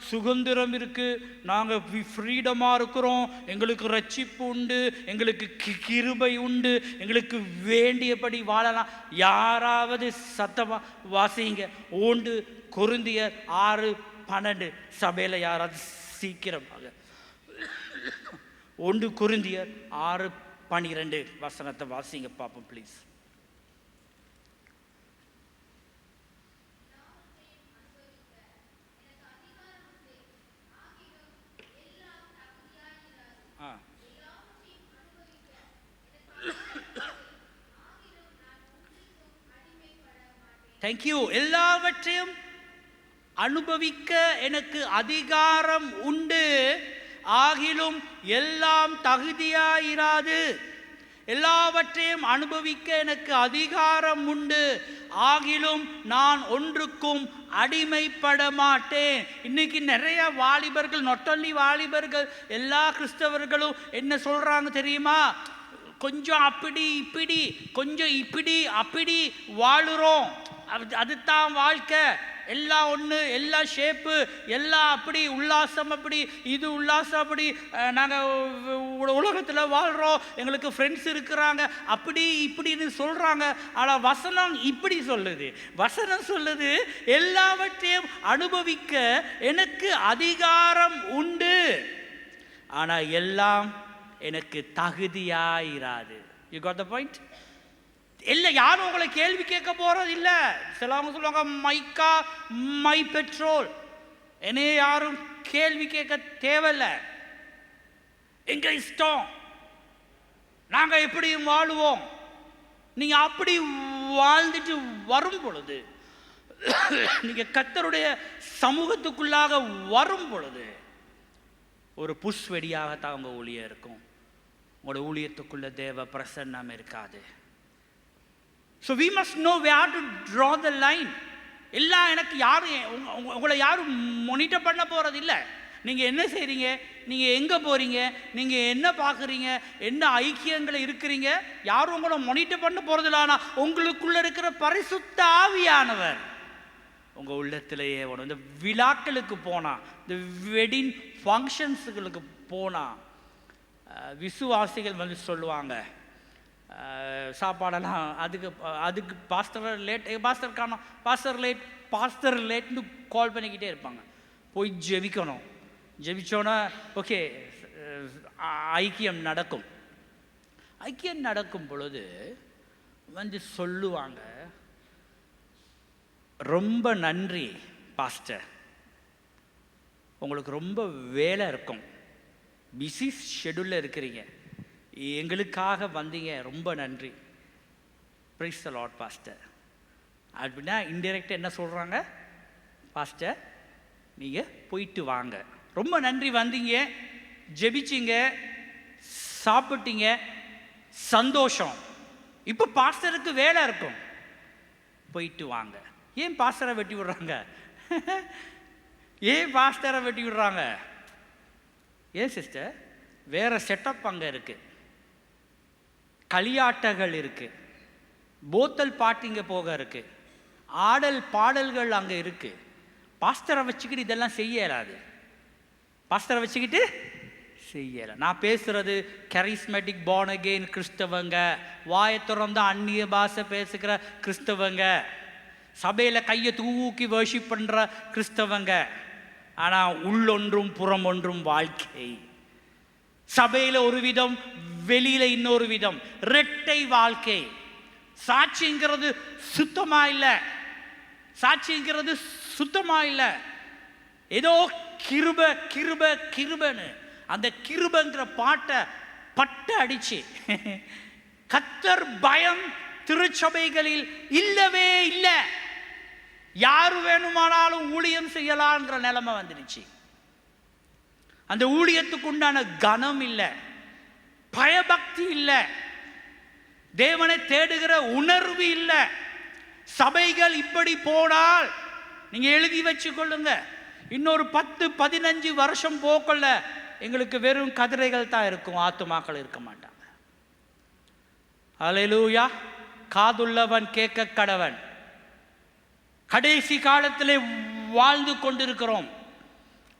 சுதந்திரம் இருக்குது, நாங்கள் ஃப்ரீடமாக இருக்கிறோம், எங்களுக்கு ரட்சிப்பு உண்டு, எங்களுக்கு கிருபை உண்டு, எங்களுக்கு வேண்டியபடி வாழலாம். யாராவது சத்தமாக வாசிங்க. 1 கொரிந்தியர் 6:12 சபையில் யாராவது சீக்கிரமாக 1 கொரிந்தியர் 6:12 வசனத்தை வாசிங்க பார்ப்போம் ப்ளீஸ். தேங்க்யூ. எல்லாவற்றையும் அனுபவிக்க எனக்கு அதிகாரம் உண்டு, ஆகிலும் எல்லாம் தகுதியாயிராது. எல்லாவற்றையும் அனுபவிக்க எனக்கு அதிகாரம் உண்டு, ஆகிலும் நான் ஒன்றுக்கும் அடிமைப்பட மாட்டேன். இன்னைக்கு நிறைய வாலிபர்கள், நாட் ஒன்லி வாலிபர்கள், எல்லா கிறிஸ்தவர்களும் என்ன சொல்றாங்க தெரியுமா? கொஞ்சம் அப்படி இப்படி, கொஞ்சம் இப்படி அப்படி வாழுறோம், அதுதான் வாழ்க்கை, எல்லாம் ஒன்று, எல்லா ஷேப்பு, எல்லாம் அப்படி, உல்லாசம் அப்படி, இது உல்லாசம் அப்படி, நாங்கள் உலகத்தில் வாழ்கிறோம், எங்களுக்கு ஃப்ரெண்ட்ஸ் இருக்கிறாங்க, அப்படி இப்படின்னு சொல்கிறாங்க. ஆனால் வசனம் இப்படி சொல்லுது. வசனம் சொல்லுது எல்லாவற்றையும் அனுபவிக்க எனக்கு அதிகாரம் உண்டு, ஆனால் எல்லாம் எனக்கு தகுதியாயிராது. You got the point? இல்லை, யாரும் உங்களை கேள்வி கேட்க போறது இல்லை. சிலவங்க சொல்லுவாங்க மைக்கா மை பெட்ரோல், என்னைய யாரும் கேள்வி கேட்க தேவையில்லை, எங்க இஷ்டம், நாங்க எப்படியும் வாழுவோம். நீங்க அப்படி வாழ்ந்துட்டு வரும் பொழுது, நீங்க கர்த்தருடைய சமூகத்துக்குள்ளாக வரும் பொழுது ஒரு புஷ் வெடியாகத்தான் உங்க ஊழியம் இருக்கும். உங்களோட ஊழியத்துக்குள்ள தேவ பிரசன்னம் இருக்காது. So we must know where to draw the line. எல்லாம் எனக்கு யாரும் உங்களை யாரும் மானிட்டர் பண்ண போகிறது இல்லை. நீங்கள் என்ன செய்கிறீங்க, நீங்கள் எங்கே போகிறீங்க, நீங்கள் என்ன பார்க்குறீங்க, என்ன ஐக்கியங்களை இருக்கிறீங்க, யாரும் உங்களை மானிட்டர் பண்ண போகிறதில்ல. ஆனால் உங்களுக்குள்ளே இருக்கிற பரிசுத்த ஆவியானவர் உங்கள் உள்ளத்திலேயே இந்த விழாக்களுக்கு போனால், இந்த வெட்டிங் ஃபங்க்ஷன்ஸுகளுக்கு போனால் விசுவாசிகள் வந்து சொல்லுவாங்க சாப்பாடெல்லாம் அதுக்கு பாஸ்டர் லேட், பாஸ்டர் காணோம், பாஸ்டர் லேட்னு கால் பண்ணிக்கிட்டே இருப்பாங்க. போய் ஜெபிக்கணும். ஜெபிச்சோன்னா ஓகே ஐக்கியம் நடக்கும். ஐக்கியம் நடக்கும் பொழுது வந்து சொல்லுவாங்க, ரொம்ப நன்றி பாஸ்டர், உங்களுக்கு ரொம்ப வேலை இருக்கும், பிஸி ஷெடியூலில் இருக்கிறீங்க, எங்களுக்காக வந்தீங்க, ரொம்ப நன்றி, பிரைஸ் தி லார்ட் பாஸ்டர் அப்படின்னா இன்டெரக்டாக என்ன சொல்கிறாங்க, பாஸ்டர் நீங்கள் போயிட்டு வாங்க, ரொம்ப நன்றி, வந்தீங்க, ஜெபிச்சிங்க, சாப்பிட்டீங்க, சந்தோஷம், இப்போ பாஸ்டருக்கு வேலை இருக்கும், போயிட்டு வாங்க. ஏன் பாஸ்டரை வெட்டி விடுறாங்க? ஏன் பாஸ்டரை வெட்டி விடுறாங்க? ஏன் சிஸ்டர், வேற செட்டப் அங்கே இருக்குது, களியாட்டங்கள் இருக்குது, போத்தல் பாட்டிங்க போக இருக்குது, ஆடல் பாடல்கள் அங்கே இருக்குது, பாஸ்டரை வச்சுக்கிட்டு இதெல்லாம் செய்ய இயலாது. பாஸ்டரை வச்சுக்கிட்டு செய்யலை. நான் பேசுகிறது கரிஸ்மேட்டிக் born again கிறிஸ்தவங்க, வாயை திறந்து அந்நிய பாஷை பேசுகிற கிறிஸ்தவங்க, சபையில் கையை தூக்கி வர்ஷிப் பண்ணுற கிறிஸ்தவங்க. ஆனால் உள்ளொன்றும் புறம் ஒன்றும் வாழ்க்கை. சபையில் ஒரு விதம், வெளியில் இன்னொரு விதம், இரட்டை வாழ்க்கை. சாட்சிங்கிறது சுத்தமா இல்லை, சாட்சிங்கிறது சுத்தமா இல்லை. ஏதோ கிருப கிருப கிருபன்னு அந்த கிருபங்கிற பாட்டை பட்ட அடிச்சு கர்த்தர் பயம் திருச்சபைகளில் இல்லவே இல்லை. யாரு வேணுமானாலும் ஊழியம் செய்யலாம்ங்கிற நிலைமை வந்துடுச்சு. அந்த ஊழியத்துக்கு உண்டான கனம் இல்லை, பயபக்தி இல்லை, தேவனை தேடுகிற உணர்வு இல்லை. சபைகள் இப்படி போனால் நீங்க எழுதி வச்சு கொள்ளுங்க, இன்னொரு 10-15 வருஷம் போக்கல எங்களுக்கு வெறும் கதிரைகள் தான் இருக்கும், ஆத்துமாக்கள் இருக்க மாட்டாங்க. அல்லேலூயா. காதுள்ளவன் கேட்க கடவன். கடைசி காலத்திலே வாழ்ந்து கொண்டிருக்கிறோம்.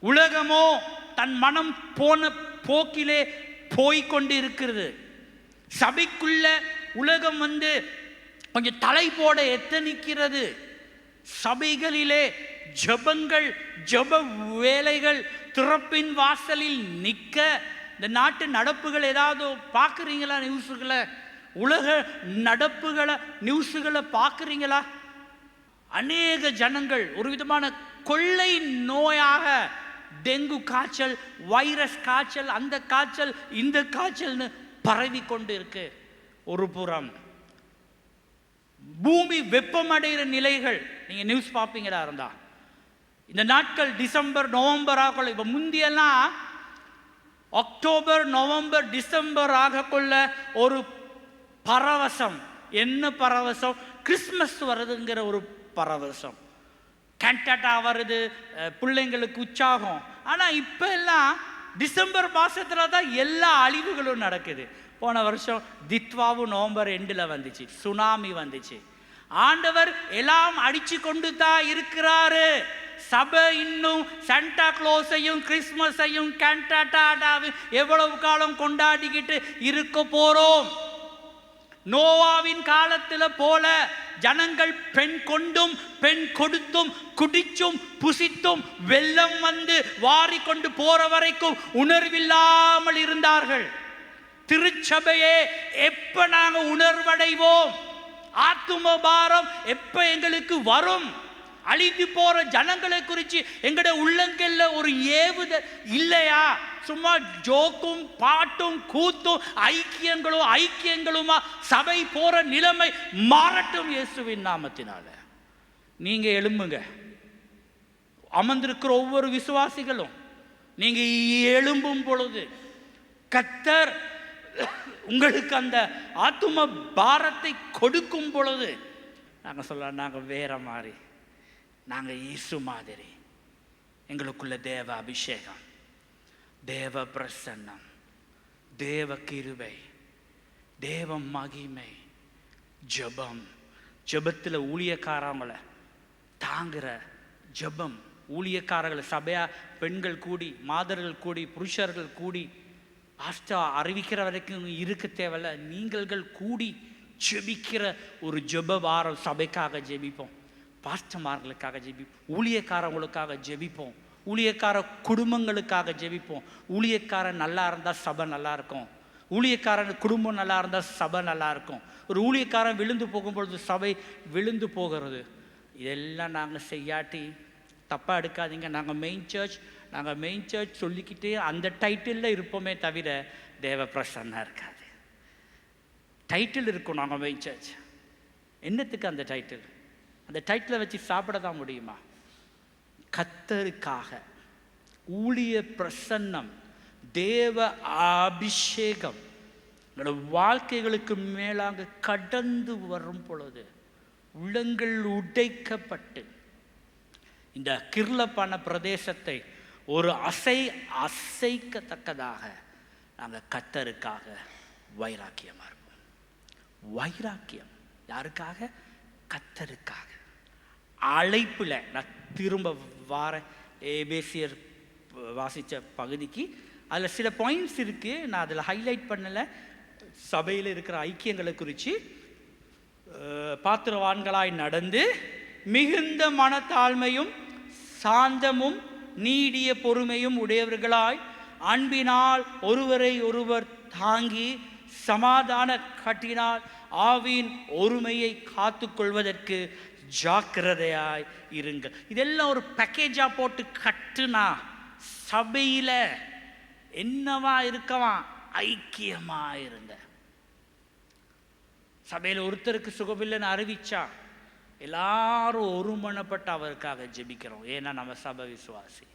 உலகமோ தன் மனம் போன போக்கிலே போய்கொண்டு இருக்கிறது. சபைக்குள்ள உலகம் கொஞ்சம் தலை போட எத்தனிக்கிறது. சபைகளிலே ஜபங்கள், ஜப வேலைகள், திறப்பின் வாசலில் நிற்க. இந்த நாட்டு நடப்புகள் ஏதாவது பார்க்குறீங்களா? நியூஸுகளை, உலக நடப்புகளை, நியூஸுகளை பார்க்குறீங்களா? அநேக ஜனங்கள் ஒரு விதமான கொள்ளை நோயாக, டெங்கு காய்ச்சல், வைரஸ் காய்ச்சல், அந்த காய்ச்சல், இந்த காய்ச்சல்னு பரவி கொண்டு இருக்கு. ஒரு புறம் பூமி வெப்பமடைகிற நிலைகள் நீங்க நியூஸ் பார்ப்பீங்களா இருந்தா, இந்த நாட்கள் டிசம்பர் நவம்பர் ஆகல. இப்ப முந்தியெல்லாம் அக்டோபர் நவம்பர் டிசம்பர் ஆகக்குள்ள ஒரு பரவசம். என்ன பரவசம்? கிறிஸ்மஸ் வருதுங்கிற ஒரு பரவசம். கேண்டாட்டா வருது, பிள்ளைங்களுக்கு உற்சாகம். ஆனால் இப்போ எல்லாம் டிசம்பர் மாதத்துல தான் எல்லா அழிவுகளும் நடக்குது. போன வருஷம் தித்வாவும் நவம்பர் எண்டில் வந்துச்சு, சுனாமி வந்துச்சு. ஆண்டவர் எல்லாம் அடிச்சு கொண்டு தான் இருக்கிறாரு. சபை இன்னும் சாண்டா கிளாஸையும் கிறிஸ்மஸையும் கேண்டாட்டாவும் எவ்வளவு காலம் கொண்டாடிக்கிட்டு இருக்க போறோம்? நோவாவின் காலத்தில் போல ஜனங்கள் பெண் கொண்டும் பெண் கொடுத்தும் குடிச்சும் புசித்தும் வெள்ளம் வாரி கொண்டு போற வரைக்கும் உணர்வில்லாமல் இருந்தார்கள். திருச்சபையே எப்ப நாங்க உணர்வடைவோம்? ஆத்தும பாரம் எப்ப எங்களுக்கு வரும்? அழிந்து போற ஜனங்களை குறித்து எங்கட உள்ளங்கள்ல ஒரு ஏவுதல் இல்லையா? சும்மா ஜோக்கும் பாட்டும் கூத்தும் ஐக்கியங்களுமா சபை போற நிலைமை மாறட்டும் இயேசுவின் நாமத்தினால. நீங்க எழும்புங்க. அமர்ந்திருக்கிற ஒவ்வொரு விசுவாசிகளும் நீங்க எழும்பும் பொழுது கர்த்தர் உங்களுக்கு அந்த ஆத்தும பாரத்தை கொடுக்கும் பொழுது நாங்க சொல்லலாம், நாங்க வேற மாதிரி, நாங்க இயேசு மாதிரி. எங்களுக்குள்ள தேவ அபிஷேகம், தேவ பிரசன்னம், தேவ கிருபை, தேவ மகிமை, ஜபம். ஜபத்தில் ஊழியக்காரங்களை தாங்குற ஜபம். ஊழியக்காரர்களை சபையா பெண்கள் கூடி, மாதர்கள் கூடி, புருஷர்கள் கூடி, ஆஸ்டா அறிவிக்கிற வரைக்கும் இருக்க தேவையில்ல. நீங்கள்கள் கூடி ஜெபிக்கிற ஒரு ஜெப வாரம். சபைக்காக ஜெபிப்போம், பாஸ்டர்மார்களுக்காக ஜெபிப்போம், ஊழியக்காரங்களுக்காக ஜெபிப்போம், ஊழியக்கார குடும்பங்களுக்காக ஜெபிப்போம். ஊழியக்காரன் நல்லா இருந்தால் சபை நல்லா இருக்கும், ஊழியக்காரன் குடும்பம் நல்லா இருந்தால் சபை நல்லா இருக்கும். ஒரு ஊழியக்காரன் விழுந்து போகும்பொழுது சபை விழுந்து போகிறது. இதெல்லாம் நாங்கள் செய்யாட்டி தப்பாக எடுக்காதீங்க. நாங்கள் மெயின் சர்ச் சொல்லிக்கிட்டே அந்த டைட்டிலில் இருப்போமே தவிர தேவ பிரசன்னா இருக்காது. டைட்டில் இருக்கும் நாங்கள் மெயின் சர்ச். என்னத்துக்கு அந்த டைட்டில்? அந்த டைட்டிலை வச்சு சாப்பிட தான் முடியுமா? கர்த்தருக்காக ஊழிய பிரசன்னம், தேவ அபிஷேகம் என்னோட வாழ்க்கைகளுக்கு மேலாக கடந்து வரும் பொழுது உள்ளங்கள் உடைக்கப்பட்டு இந்த கிர்லப்பான பிரதேசத்தை ஒரு அசைக்கத்தக்கதாக நாங்கள் கர்த்தருக்காக வைராக்கியமாக இருப்போம். வைராக்கியம் யாருக்காக? கர்த்தருக்காக. அழைப்பில் நான் திரும்ப வாரேன். எபேசியர் வாசித்த பகுதிக்கு அதில் சில பாயிண்ட்ஸ் இருக்குது, நான் அதில் ஹைலைட் பண்ணலை. சபையில் இருக்கிற ஐக்கியங்களை குறித்து பாத்திரவான்களாய் நடந்து மிகுந்த மனத்தாழ்மையும் சாந்தமும் நீடிய பொறுமையும் உடையவர்களாய் அன்பினால் ஒருவரை ஒருவர் தாங்கி சமாதான கட்டினால் ஆவியின் ஒருமையை காத்து கொள்வதற்கு ஜாக்கிரதையாய் இருங்கள். இதெல்லாம் ஒரு பேக்கேஜா போட்டு கட்டுனா சபையில என்னவா இருக்கவா? ஐக்கியமா இருங்க. சபையில் ஒருத்தருக்கு சுகமில்லைன்னு அறிவிச்சா எல்லாரும் ஒருமனப்பட்டு அவருக்காக ஜெபிக்கிறோம். ஏன்னா நம்ம சபை விசுவாசி.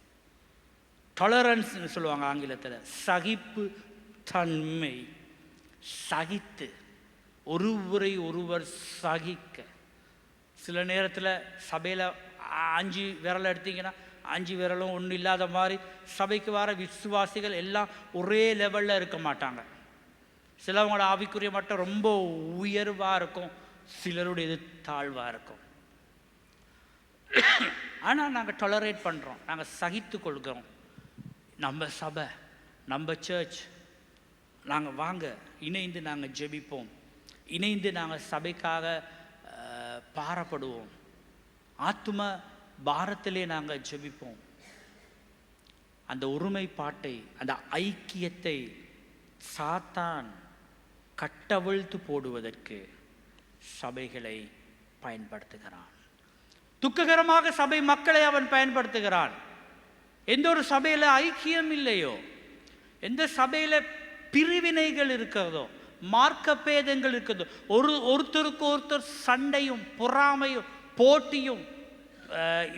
டாலரன்ஸ்னு சொல்லுவாங்க ஆங்கிலத்தில், சகிப்பு தன்மை. சகித்து ஒருவரை ஒருவர் சகிக்க. சில நேரத்தில் சபையில் 5 விரல் எடுத்தீங்கன்னா 5 விரலும் ஒன்றும் இல்லாத மாதிரி சபைக்கு வர விசுவாசிகள் எல்லாம் ஒரே லெவலில் இருக்க மாட்டாங்க. சிலவங்களோட ஆவிக்குரிய மட்டும் ரொம்ப உயர்வாக இருக்கும், சிலருடைய இது தாழ்வாக இருக்கும். ஆனால் நாங்கள் டாலரேட் பண்ணுறோம், நாங்கள் சகித்து கொள்கிறோம். நம்ம சபை, நம்ம சர்ச், நாங்கள் வாங்க இணைந்து நாங்கள் ஜெபிப்போம், இணைந்து நாங்கள் சபைக்காக பாரப்படுவோம், ஆத்தும பாரத்திலே நாங்கள் ஜெபிப்போம். அந்த ஒருமைப்பாட்டை, அந்த ஐக்கியத்தை சாத்தான் கட்டவிழ்த்து போடுவதற்கு சபைகளை பயன்படுத்துகிறான். துக்ககரமாக சபை மக்களை அவன் பயன்படுத்துகிறான். எந்த ஒரு சபையில் ஐக்கியம் இல்லையோ, எந்த சபையில் பிரிவினைகள் இருக்கிறதோ, மார்க்க பேதங்கள் இருக்கிறதோ, ஒருத்தருக்கு ஒருத்தர் சண்டையும் பொறாமையும் போட்டியும்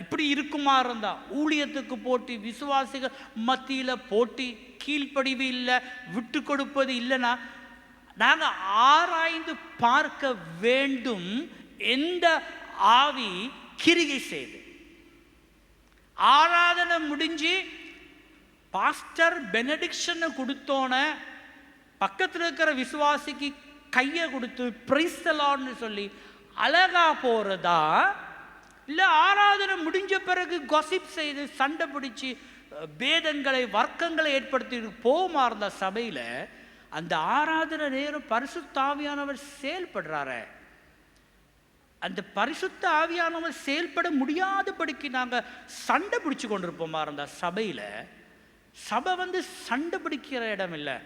இப்படி இருக்குமா இருந்தா, ஊழியத்துக்கு போட்டி, விசுவாசிகள் மத்தியில் போட்டி, கீழ்ப்படிவு இல்லை, விட்டு கொடுப்பது இல்லைன்னா நாங்கள் ஆராய்ந்து பார்க்க வேண்டும். எந்த ஆவி கிரிகை செய்து ஆராதனை முடிஞ்சு பாஸ்டர் பெனடிக்ஷனை கொடுத்தோன பக்கத்தில் இருக்கிற விசுவாசிக்கு கையை கொடுத்து பிரைஸ் தி லார்ட்னு சொல்லி அழகா போறதா, இல்லை ஆராதனை முடிஞ்ச பிறகு காசிப் செய்து சண்டை பிடிச்சி பேதங்களை வர்க்கங்களை ஏற்படுத்தி போகுமா இருந்த சபையில் அந்த ஆராதனை நேரம் பரிசுத்த ஆவியானவர் செயல்படுறாரு. அந்த பரிசுத்த ஆவியானவர் செயல்பட முடியாதபடிக்கு நாங்கள் சண்டை பிடிச்சு கொண்டிருப்போமா இருந்த சபையில், சபை சண்டை பிடிக்கிற இடம் இல்லை,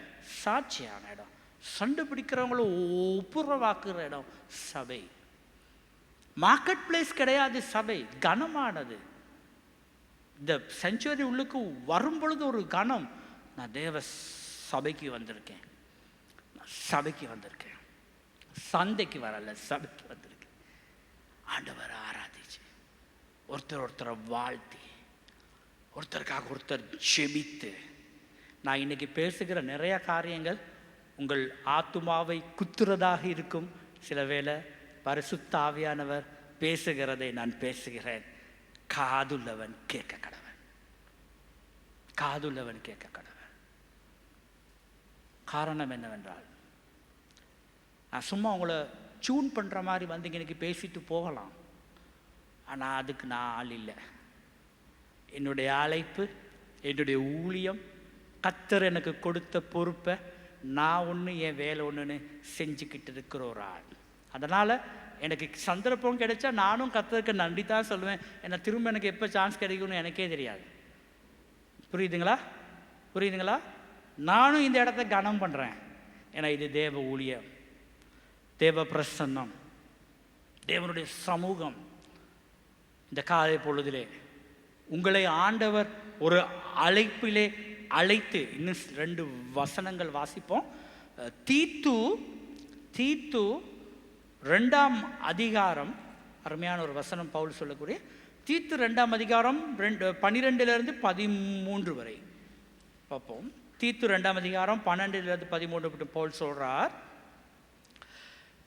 சாட்சியான இடம். சண்டை பிடிக்கிறவங்கள ஒப்புரவாக்குற இடம் சபை. மார்க்கெட் பிளேஸ் கிடையாது சபை, கனமானது. இந்த செஞ்சுரி உள்ளுக்கு வரும் பொழுது ஒரு கனம். நான் தேவ சபைக்கு வந்திருக்கேன், நான் சபைக்கு வந்திருக்கேன், சந்தைக்கு வரல, சபைக்கு வந்திருக்கேன். ஆண்டவரை ஆராதிச்சு, ஒருத்தரை வாழ்த்தி, ஒருத்தருக்காக ஒருத்தர் ஜெபித்து. நான் இன்னைக்கு பேசுகிற நிறைய காரியங்கள் உங்கள் ஆத்துமாவை குத்துறதாக இருக்கும். சில வேளை பரிசுத்த ஆவியானவர் பேசுகிறதை நான் பேசுகிறேன். காதுள்ளவன் கேட்க கடவன், காதுள்ளவன் கேட்க கடவன். காரணம் என்னவென்றால், நான் சும்மா உங்களை டியூன் பண்ணுற மாதிரி இன்னைக்கு பேசிட்டு போகலாம், ஆனால் அதுக்கு நான் ஆள் இல்லை. என்னுடைய அழைப்பு, என்னுடைய ஊழியம், கர்த்தர் எனக்கு கொடுத்த பொறுப்பை நான் ஒன்று, என் வேலை ஒன்றுன்னு செஞ்சுக்கிட்டு இருக்கிற ஒரு ஆள். அதனால் எனக்கு சந்தர்ப்பம் கிடைச்சா நானும் கர்த்தருக்கு நன்றி தான் சொல்லுவேன். ஏன்னா திரும்ப எனக்கு எப்போ சான்ஸ் கிடைக்கும்னு எனக்கே தெரியாது. புரியுதுங்களா? புரியுதுங்களா? நானும் இந்த இடத்த கனம் பண்ணுறேன். ஏன்னா இது தேவ ஊழியம், தேவ பிரசன்னம், தேவனுடைய சமூகம். இந்த காலை பொழுதிலே உங்களை ஆண்டவர் ஒரு அழைப்பிலே அழைத்து, இன்னும் 2 வசனங்கள் வாசிப்போம். தீத்து 2ஆம் அதிகாரம், அருமையான ஒரு வசனம் பவுல் சொல்லக்கூடிய தீத்து 2ஆம் அதிகாரம் 12 13 வரை பார்ப்போம். தீத்து 2ஆம் அதிகாரம் 12 13 பவுல் சொல்றார்,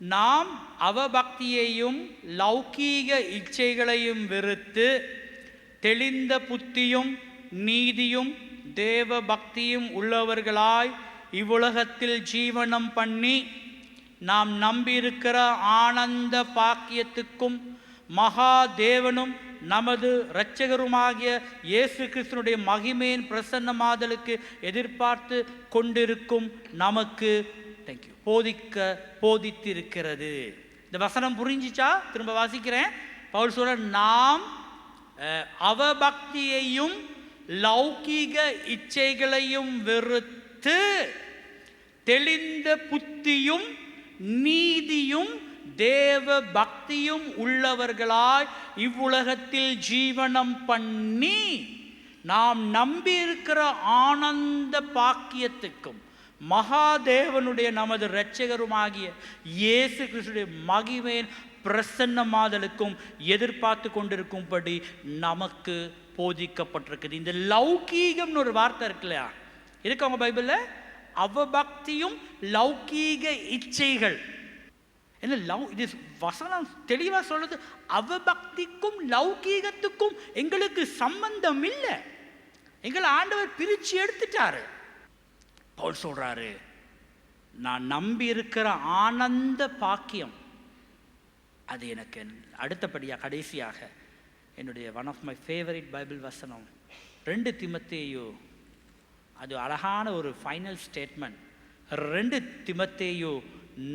நாம் அவபக்தியையும் லௌகீக இச்சைகளையும் வெறுத்து தெளிந்த புத்தியும் நீதியும் தேவ பக்தியும் உள்ளவர்களாய் இவ்வுலகத்தில் ஜீவனம் பண்ணி நாம் நம்பியிருக்கிற ஆனந்த பாக்கியத்துக்கும் மகா தேவனும் நமது இரட்சகருமாகிய இயேசு கிறிஸ்துனுடைய மகிமையின் பிரசன்னமாதலுக்கு எதிர்பார்த்து கொண்டிருக்கும் நமக்கு போதித்திருக்கிறது. இந்த வசனம் புரிஞ்சிச்சா? திரும்ப வாசிக்கிறேன். பவுல் சொல்ற, நாம் அவபக்தியையும் லௌகீக இச்சைகளையும் வெறுத்து தெளிந்த புத்தியும் நீதியும் தேவ பக்தியும் உள்ளவர்களாய் இவ்வுலகத்தில் ஜீவனம் பண்ணி நாம் நம்பியிருக்கிற ஆனந்த பாக்கியத்துக்கும் மகாதேவனுடைய நமது இரட்சகருமாகிய இயேசு கிறிஸ்துடைய மகிமையின் பிரசன்னமாதலுக்கும் எதிர்பார்த்து கொண்டிருக்கும்படி நமக்கு போதிக்கப்பட்டிருக்குது. இந்த லௌகீகம்னு ஒரு வார்த்தை இருக்கு இல்லையா, இருக்கு அவங்க பைபிள்ல. அவபக்தியும் லௌகீக இச்சைகள். என்ன இது வசனம் தெளிவா சொல்லுது, அவபக்திக்கும் லௌகீகத்துக்கும் எங்களுக்கு சம்பந்தம் இல்லை. எங்களை ஆண்டவர் பிரிச்சு எடுத்துட்டாரு. பவுல் சொல்றாரு, நான் நம்பி இருக்கிற ஆனந்த பாக்கியம் அது எனக்கு அடுத்தபடியாக கடைசியாக என்னுடைய one of my favourite Bible வசனம் 2 தீமோத்தேயு. அது அழகான ஒரு ஃபைனல் ஸ்டேட்மெண்ட். 2 தீமோத்தேயு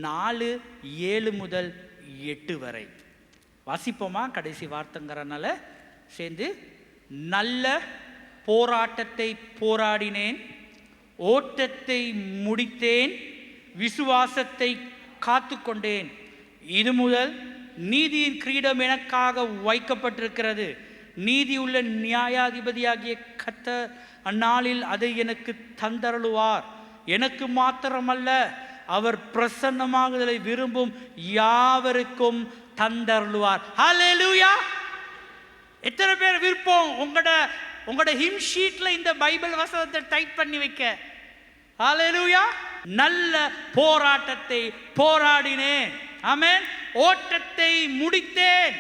4:7-8 வரை வாசிப்போமா? கடைசி வார்த்தைங்கிறனால சேர்ந்து. நல்ல போராட்டத்தை போராடினேன், ஓட்டத்தை முடித்தேன், விசுவாசத்தை காத்து கொண்டேன். இது முதல் நீதியின் கிரீடம் எனக்காக வைக்கப்பட்டிருக்கிறது. நீதி உள்ள நியாயாதிபதியாகிய கர்த்தர் அந்நாளில் அதை எனக்கு தந்தருளுவார். எனக்கு மாத்திரமல்ல, அவர் பிரசன்னமாகுதலை விரும்பும் யாவருக்கும் தந்தருளுவார். ஹல்லேலூயா! எத்தனை பேர் விருப்பம் உங்களோட ஹிம் ஷீட்ல இந்த பைபிள் வசனத்தை டைப் பண்ணி வைக்க? ஹல்லேலூயா! நல்ல போராட்டத்தை போராடினேன், ஆமென், ஓட்டத்தை முடித்தேன்,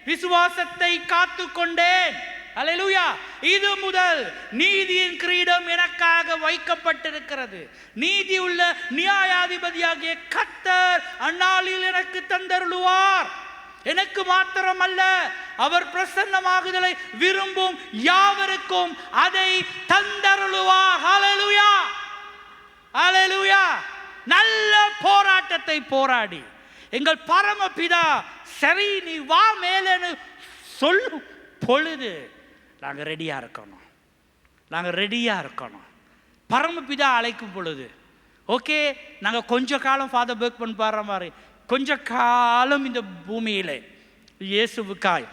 விசுவாசத்தை காத்து கொண்டேன். ஹல்லேலூயா! இது முதல் நீதியின் கிரீடம் எனக்காக வைக்கப்பட்டிருக்கிறது. நீதி உள்ள நியாயாதிபதியாகிய கர்த்தர் அந்நாளில் எனக்கு தந்தருளுவார். எனக்கு மாத்திரமல்ல, அவர் பிரசன்னமாகுதலை விரும்பும் யாவருக்கும் அதை தந்தருளுவார். ஹல்லேலூயா! ஹல்லேலூயா! நல்ல போராட்டத்தை போராடி எங்கள் பரமபிதா சரி நீ வா மேலேன்னு சொல்லும் பொழுது நாங்கள் ரெடியாக இருக்கணும். நாங்கள் ரெடியாக இருக்கணும். பரமபிதா அழைக்கும் பொழுது ஓகே, நாங்கள் கொஞ்ச காலம் ஃபாதர் பேக் பண்ணி பாடுற மாதிரி கொஞ்ச காலம் இந்த பூமியில் இயேசுவுக்காய்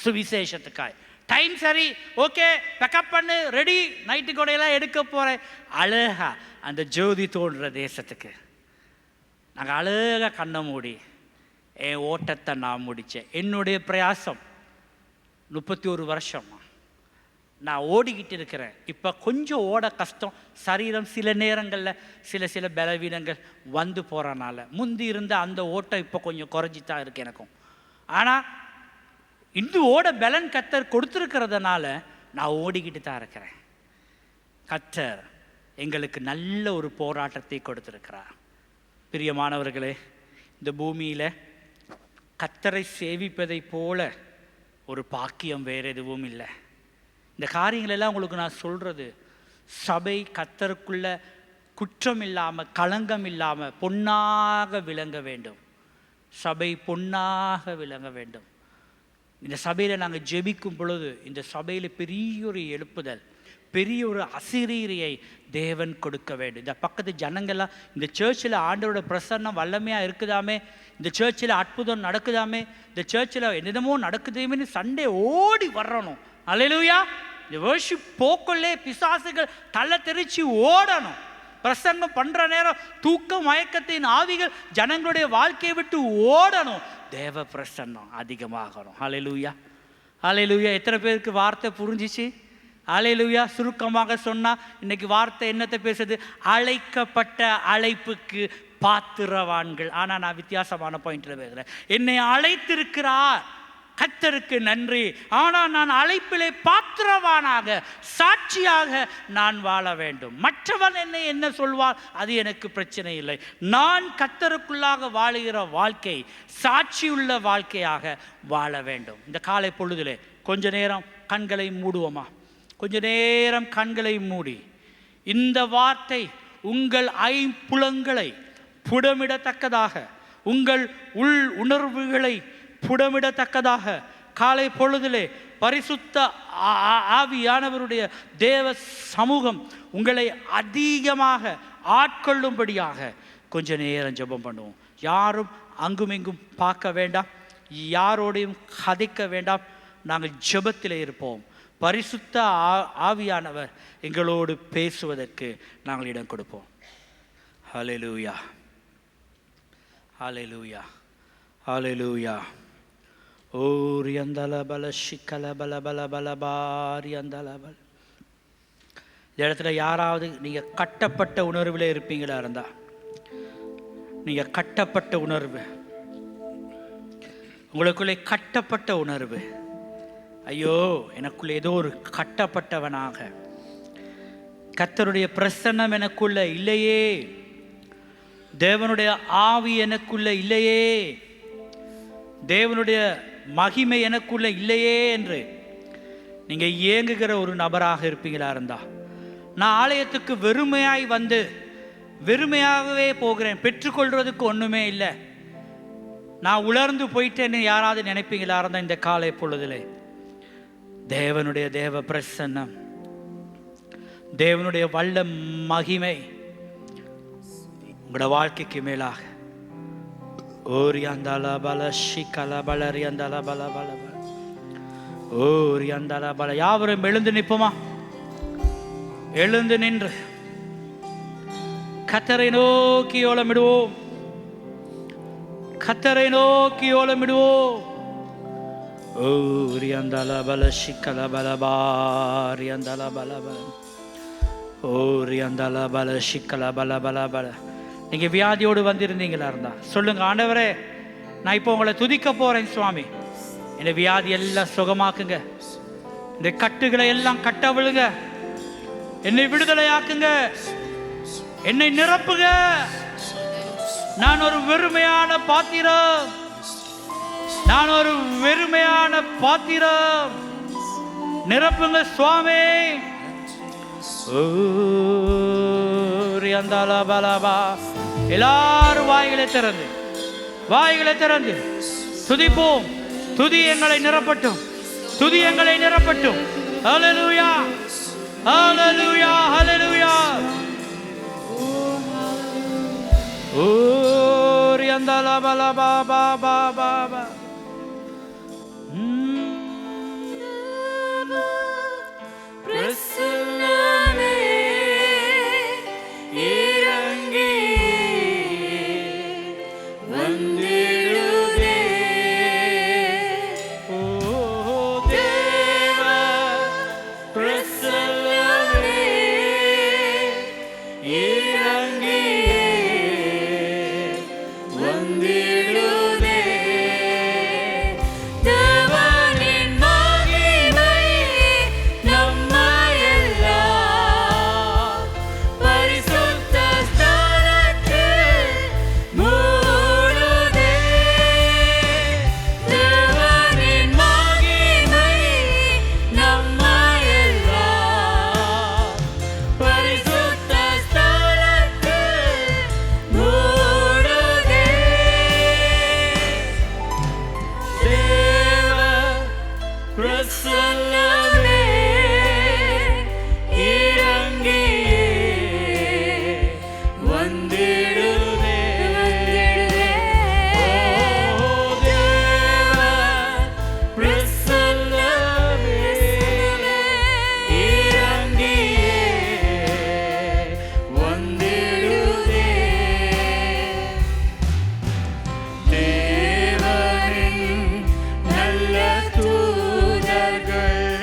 சுவிசேஷத்துக்காய் டைம் சரி, ஓகே, பேக்கப் பண்ணு, ரெடி, நைட்டு கொடையெல்லாம் எடுக்க போகிறேன். அழகா அந்த ஜோதி தோன்ற தேசத்துக்கு நாங்கள் அழகாக கண்ணை மூடி என் ஓட்டத்தை நான் முடித்தேன். என்னுடைய பிரயாசம் 31 வருஷம் நான் ஓடிக்கிட்டு இருக்கிறேன். இப்போ கொஞ்சம் ஓட கஷ்டம், சரீரம் சில நேரங்களில் சில பலவீனங்கள் வந்து போகிறனால முந்தி இருந்த அந்த ஓட்டம் இப்போ கொஞ்சம் குறைஞ்சி தான் இருக்கு எனக்கும். ஆனால் இன்னும் ஓட பலன் கர்த்தர் கொடுத்துருக்கிறதுனால நான் ஓடிக்கிட்டு தான் இருக்கிறேன். கர்த்தர் எங்களுக்கு நல்ல ஒரு போராட்டத்தை கொடுத்துருக்கிறார். பிரியமானவர்களே, இந்த பூமியில் கர்த்தரை சேவிப்பதை போல ஒரு பாக்கியம் வேறு எதுவும் இல்லை. இந்த காரியங்களெல்லாம் உங்களுக்கு நான் சொல்கிறது, சபை கர்த்தருக்குள்ள குற்றம் இல்லாமல் களங்கம் இல்லாமல் பொன்னாக விளங்க வேண்டும். சபை பொன்னாக விளங்க வேண்டும். இந்த சபையில் நாங்கள் ஜெபிக்கும் பொழுது இந்த சபையில் பெரிய ஒரு எழுப்புதல், பெரிய ஒரு அசிரீரியை தேவன் கொடுக்க வேண்டும். இந்த பக்கத்து ஜனங்கள்லாம் இந்த சர்ச்சில் ஆண்டவரோட பிரசன்னம் வல்லமையாக இருக்குதாமே, இந்த சர்ச்சில் அற்புதம் நடக்குதாமே, இந்த சர்ச்சில் என்னென்னமோ நடக்குதுமே சண்டே ஓடி வரணும். அல்லேலூயா! இந்த வர்ஷிப் போக்குள்ளே பிசாசுகள் தலை தெரிச்சு ஓடணும். பிரசங்கம் பண்ணுற நேரம் தூக்க மயக்கத்தின் ஆவிகள் ஜனங்களுடைய வாழ்க்கையை விட்டு ஓடணும். தேவ பிரசன்னம் அதிகமாகணும். அல்லேலூயா! அல்லேலூயா! எத்தனை பேருக்கு வார்த்தை புரிஞ்சிச்சு? அல்லேலூயா! சுருக்கமாக சொன்னால் இன்னைக்கு வார்த்தை என்னத்தை பேசுது? அழைக்கப்பட்ட அழைப்புக்கு பாத்திரவான்கள். ஆனால் நான் வித்தியாசமான பாயிண்டில் பேசுகிறேன். என்னை அழைத்திருக்கிறார், கர்த்தருக்கு நன்றி. ஆனால் நான் அழைப்பிலே பாத்திரவானாக சாட்சியாக நான் வாழ வேண்டும். மற்றவன் என்னை என்ன சொல்வார், அது எனக்கு பிரச்சனை இல்லை. நான் கர்த்தருக்குள்ளாக வாழுகிற வாழ்க்கை சாட்சியுள்ள வாழ்க்கையாக வாழ வேண்டும். இந்த காலை பொழுதிலே கொஞ்ச நேரம் கண்களை மூடுவோமா? கொஞ்ச நேரம் கண்களை மூடி இந்த வார்த்தை உங்கள் ஐம்புலங்களை புடமிடத்தக்கதாக, உங்கள் உள் உணர்வுகளை புடமிடத்தக்கதாக காலை பொழுதிலே பரிசுத்த ஆவியானவருடைய தேவ சமூகம் உங்களை அதிகமாக ஆட்கொள்ளும்படியாக கொஞ்ச நேரம் ஜெபம் பண்ணுவோம். யாரும் அங்குமிங்கும் பார்க்க வேண்டாம், யாரோடையும் கதைக்க வேண்டாம். நாங்கள் ஜெபத்திலே இருப்போம். பரிசுத்த ஆவியானவர் எங்களோடு பேசுவதற்கு நாங்கள் இடம் கொடுப்போம். ஹல்லேலூயா, ஹல்லேலூயா, ஹல்லேலூயா. ஓரியந்தல பல சிக்கல பல பல பல பாரியந்தல பல. இந்த இடத்துல யாராவது நீங்கள் கட்டப்பட்ட உணர்வில் இருப்பீங்களா இருந்தா, நீங்கள் கட்டப்பட்ட உணர்வு, உங்களுக்குள்ளே கட்டப்பட்ட உணர்வு, ஐயோ எனக்குள்ளே ஏதோ ஒரு கட்டப்பட்டவனாக, கர்த்தருடைய பிரசன்னம் எனக்குள்ள இல்லையே, தேவனுடைய ஆவி எனக்குள்ள இல்லையே, தேவனுடைய மகிமை எனக்குள்ள இல்லையே என்று நீங்கள் ஏங்குகிற ஒரு நபராக இருப்பீங்களா இருந்தா, நான் ஆலயத்துக்கு வெறுமையாய் வந்து வெறுமையாகவே போகிறேன், பெற்றுக்கொள்றதுக்கு ஒன்றுமே இல்லை, நான் உலர்ந்து போயிட்டேன்னு யாராவது நினைப்பீங்களா இருந்தால் இந்த காலை பொழுதிலே தேவனுடைய தேவ பிரசன்னம், தேவனுடைய வல்ல மகிமை உங்களோட வாழ்க்கைக்கு மேலாக ஓரியந்தால பல ஷிக்கல பலரியந்தால பல பல பல ஓரியந்தால பல. யாவரும் எழுந்து நிற்போமா? எழுந்து நின்று கர்த்தரை நோக்கி ஓலமிடுவோம், கர்த்தரை நோக்கி ஓலமிடுவோம். ஓரியந்தால பல ஷிக்கல பல பாரியந்தால பல பல ஓரியந்தால பல ஷிக்கல பல பல பல. நீங்கள் வியாதியோடு வந்திருந்தீங்களா இருந்தா சொல்லுங்க, ஆண்டவரே நான் இப்போ உங்களை துதிக்க போறேன் சுவாமி, என்னை வியாதி எல்லாம் சுகமாக்குங்க, இந்த கட்டுகளை எல்லாம் கட்டவிழுங்க, என்னை விடுதலையாக்குங்க, என்னை நிரப்புங்க. நான் ஒரு வெறுமையான பாத்திரம், நான் ஒரு வெறுமையான பாத்திரம், நிரப்புங்க சுவாமி. எல்லாரும் வாய்களை திறந்து, வாய்களை திறந்து துதிப்போம். துதி எங்களை நிரப்பட்டும், துதி எங்களை நிரப்பட்டும். ஹல்லேலூயா, ஹல்லேலூயா, ஹல்லேலூயா. ஓ ரியந்தல பல பா பா பா பா பா. பிரசன்னமே இறங்கி வந்திடுதே. ஓ தேவ பிரசன்னமே இறங்கி வந்திடுதே. தேவனின் மகிமை நம்மையெல்லாம் பரிசுத்த ஸ்தலத்தில் மூடுதே. தேவனின் மகிமை நம்மையெல்லாம் பரிசுத்த ஸ்தலத்தில் மூடுதே. தேவ பிரசன்னமே இறங்கி வந்திடுதே. ஓ தேவ பிரசன்னமே இறங்கி வந்திடுதே. தேவனின் நல்ல தூதர்கள்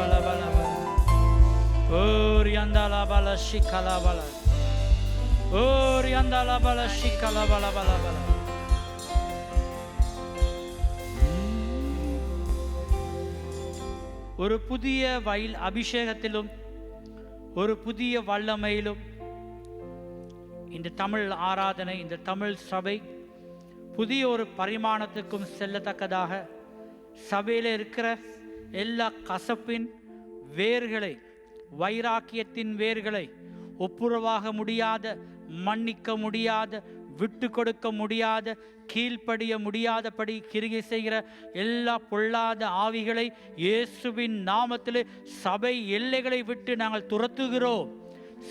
bala bala bala. Orianda la bala shikala bala. Orianda la bala shikala bala bala bala. ஒரு புதிய வயல் அபிஷேகத்திலும் ஒரு புதிய வல்லமையிலும் இந்த தமிழ் ஆராதனை, இந்த தமிழ் சபை புதிய ஒரு பரிமாணத்துக்கும் செல்லத்தக்கதாக சபையில் இருக்கிற எல்லா கசப்பின் வேர்களை, வைராக்கியத்தின் வேர்களை, ஒப்புரவாக முடியாத, மன்னிக்க முடியாத, விட்டு கொடுக்க முடியாத, கீழ்ப்படிய முடியாதபடி கிரிகை செய்கிற எல்லா பொல்லாத ஆவிகளை இயேசுவின் நாமத்திலே சபை எல்லைகளை விட்டு நாங்கள் துரத்துகிறோம்.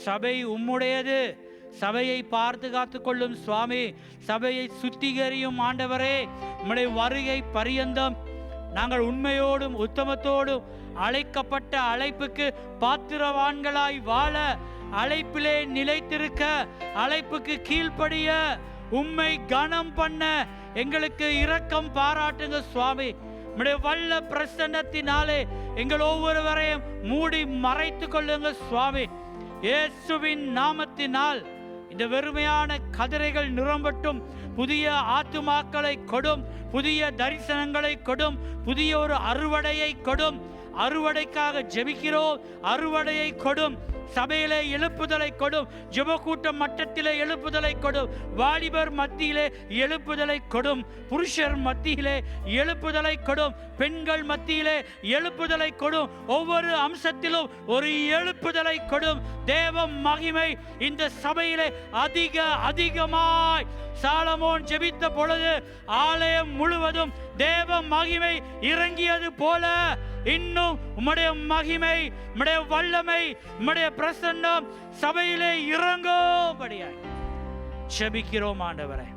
சபை உம்முடையது. சபையை பார்த்து காத்து கொள்ளும் சுவாமி. சபையை சுத்திகரியும் ஆண்டவரே. உம்முடைய வருகை பரியந்தம் நாங்கள் உண்மையோடும் உத்தமத்தோடும் அழைக்கப்பட்ட அழைப்புக்கு பாத்திரவான்களாய் வாழ, அழைப்பிலே நிலைத்திருக்க, அழைப்புக்கு கீழ்ப்படிய, உம்மை கனம் பண்ண எங்களுக்கு இரக்கம் பாராட்டுங்க சுவாமி. உம்முடைய வல்ல பிரசன்னத்தினாலே எங்கள் ஒவ்வொருவரையும் மூடி மறைத்து கொள்ளுங்க சுவாமி. இயேசுவின் நாமத்தினால் இந்த வெறுமையான கதிரைகள் நிரம்பட்டும். புதிய ஆத்துமாக்களை கொடும், புதிய தரிசனங்களை கொடும், புதிய ஒரு அறுவடையை கொடும். அறுவடைக்காக ஜெபிக்கிறோம். அறுவடையை கொடும். சபையிலே எழுப்புதலை கொடும். ஜெபக்கூட்டம் மட்டத்திலே எழுப்புதலை கொடும். வாலிபர் மத்தியிலே எழுப்புதலை கொடும். புருஷர் மத்தியிலே எழுப்புதலை கொடும். பெண்கள் மத்தியிலே எழுப்புதலை கொடும். ஒவ்வொரு அம்சத்திலும் ஒரு எழுப்புதலை கொடும். தேவ மகிமை இந்த சபையிலே அதிகமாய் சாலமோன் ஜெபித்த பொழுது ஆலயம் முழுவதும் தேவ மகிமை இறங்கியது போல இன்னும் உம்முடைய மகிமை, உம்முடைய வல்லமை, உம்முடைய பிரசன்னம் சபையிலே இறங்கும்படியாய் ஜெபிக்கிறோம் ஆண்டவரே.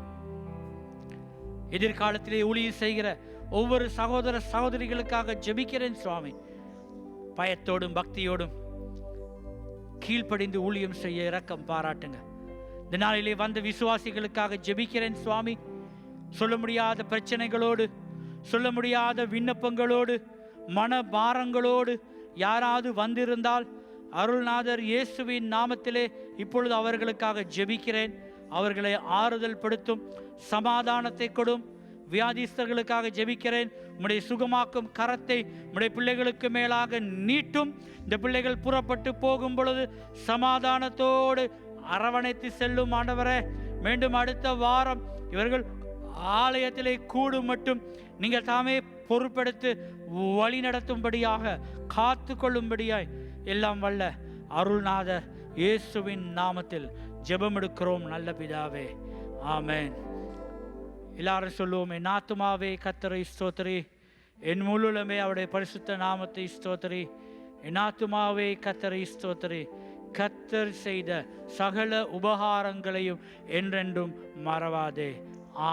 எதிர்காலத்திலே ஊழியம் செய்கிற ஒவ்வொரு சகோதர சகோதரிகளுக்காக ஜெபிக்கிறேன் சுவாமி. பயத்தோடும் பக்தியோடும் கீழ்ப்படிந்து ஊழியம் செய்ய இரக்கம் பாராட்டுங்க. இந்த நாளிலே வந்த விசுவாசிகளுக்காக ஜெபிக்கிறேன் சுவாமி. சொல்ல முடியாத பிரச்சனைகளோடு, சொல்ல முடியாத விண்ணப்பங்களோடு, மன பாரங்களோடு யாராவது வந்திருந்தால் அருள்நாதர் இயேசுவின் நாமத்திலே இப்பொழுது அவர்களுக்காக ஜெபிக்கிறேன். அவர்களை ஆறுதல் படுத்தும், சமாதானத்தை கொடும். வியாதிஸ்தர்களுக்காக ஜெபிக்கிறேன். உம்முடைய சுகமாக்கும் கரத்தை உம்முடைய பிள்ளைகளுக்கு மேலாக நீட்டும். இந்த பிள்ளைகள் புறப்பட்டு போகும் பொழுது சமாதானத்தோடு அரவணைத்து செல்லும் ஆண்டவரே. மீண்டும் அடுத்த வாரம் இவர்கள் ஆலயத்திலே கூடும் மட்டும் நீங்கள் தாமே பொறுப்பெடுத்து வழி நடத்தும்படியாக, காத்து கொள்ளும்படியாய் எல்லாம் வல்ல அருள்நாதர் இயேசுவின் நாமத்தில் ஜெபம் எடுக்கிறோம் நல்ல பிதாவே. ஆமென். எல்லாரும் சொல்லுவோம். என் ஆத்துமாவே கர்த்தரை ஸ்தோத்திரி, என் முழுமே அவருடைய பரிசுத்த நாமத்தை ஸ்தோத்திரி. என் ஆத்துமாவே கர்த்தரை ஸ்தோத்திரி, கர்த்தர் செய்த சகல உபகாரங்களையும் என்றென்றும் மறவாதே.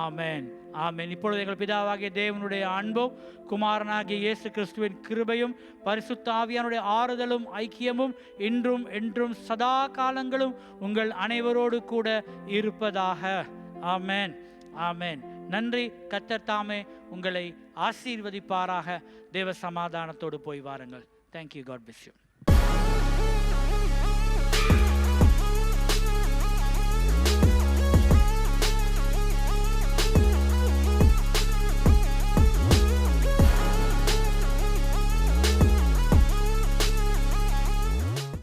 ஆமென், ஆமென். இப்பொழுது எங்கள் பிதாவாகிய தேவனுடைய அன்பும் குமாரனாகிய இயேசு கிறிஸ்துவின் கிருபையும் பரிசுத்த ஆவியானுடைய ஆறுதலும் ஐக்கியமும் இன்றும் என்றும் சதா காலங்களும் உங்கள் அனைவரோடு கூட இருப்பதாக. ஆமென், ஆமென். நன்றி. கர்த்தர் தாமே உங்களை ஆசீர்வதிப்பாராக. தேவ சமாதானத்தோடு போய் வாருங்கள். தேங்க்யூ. God bless you.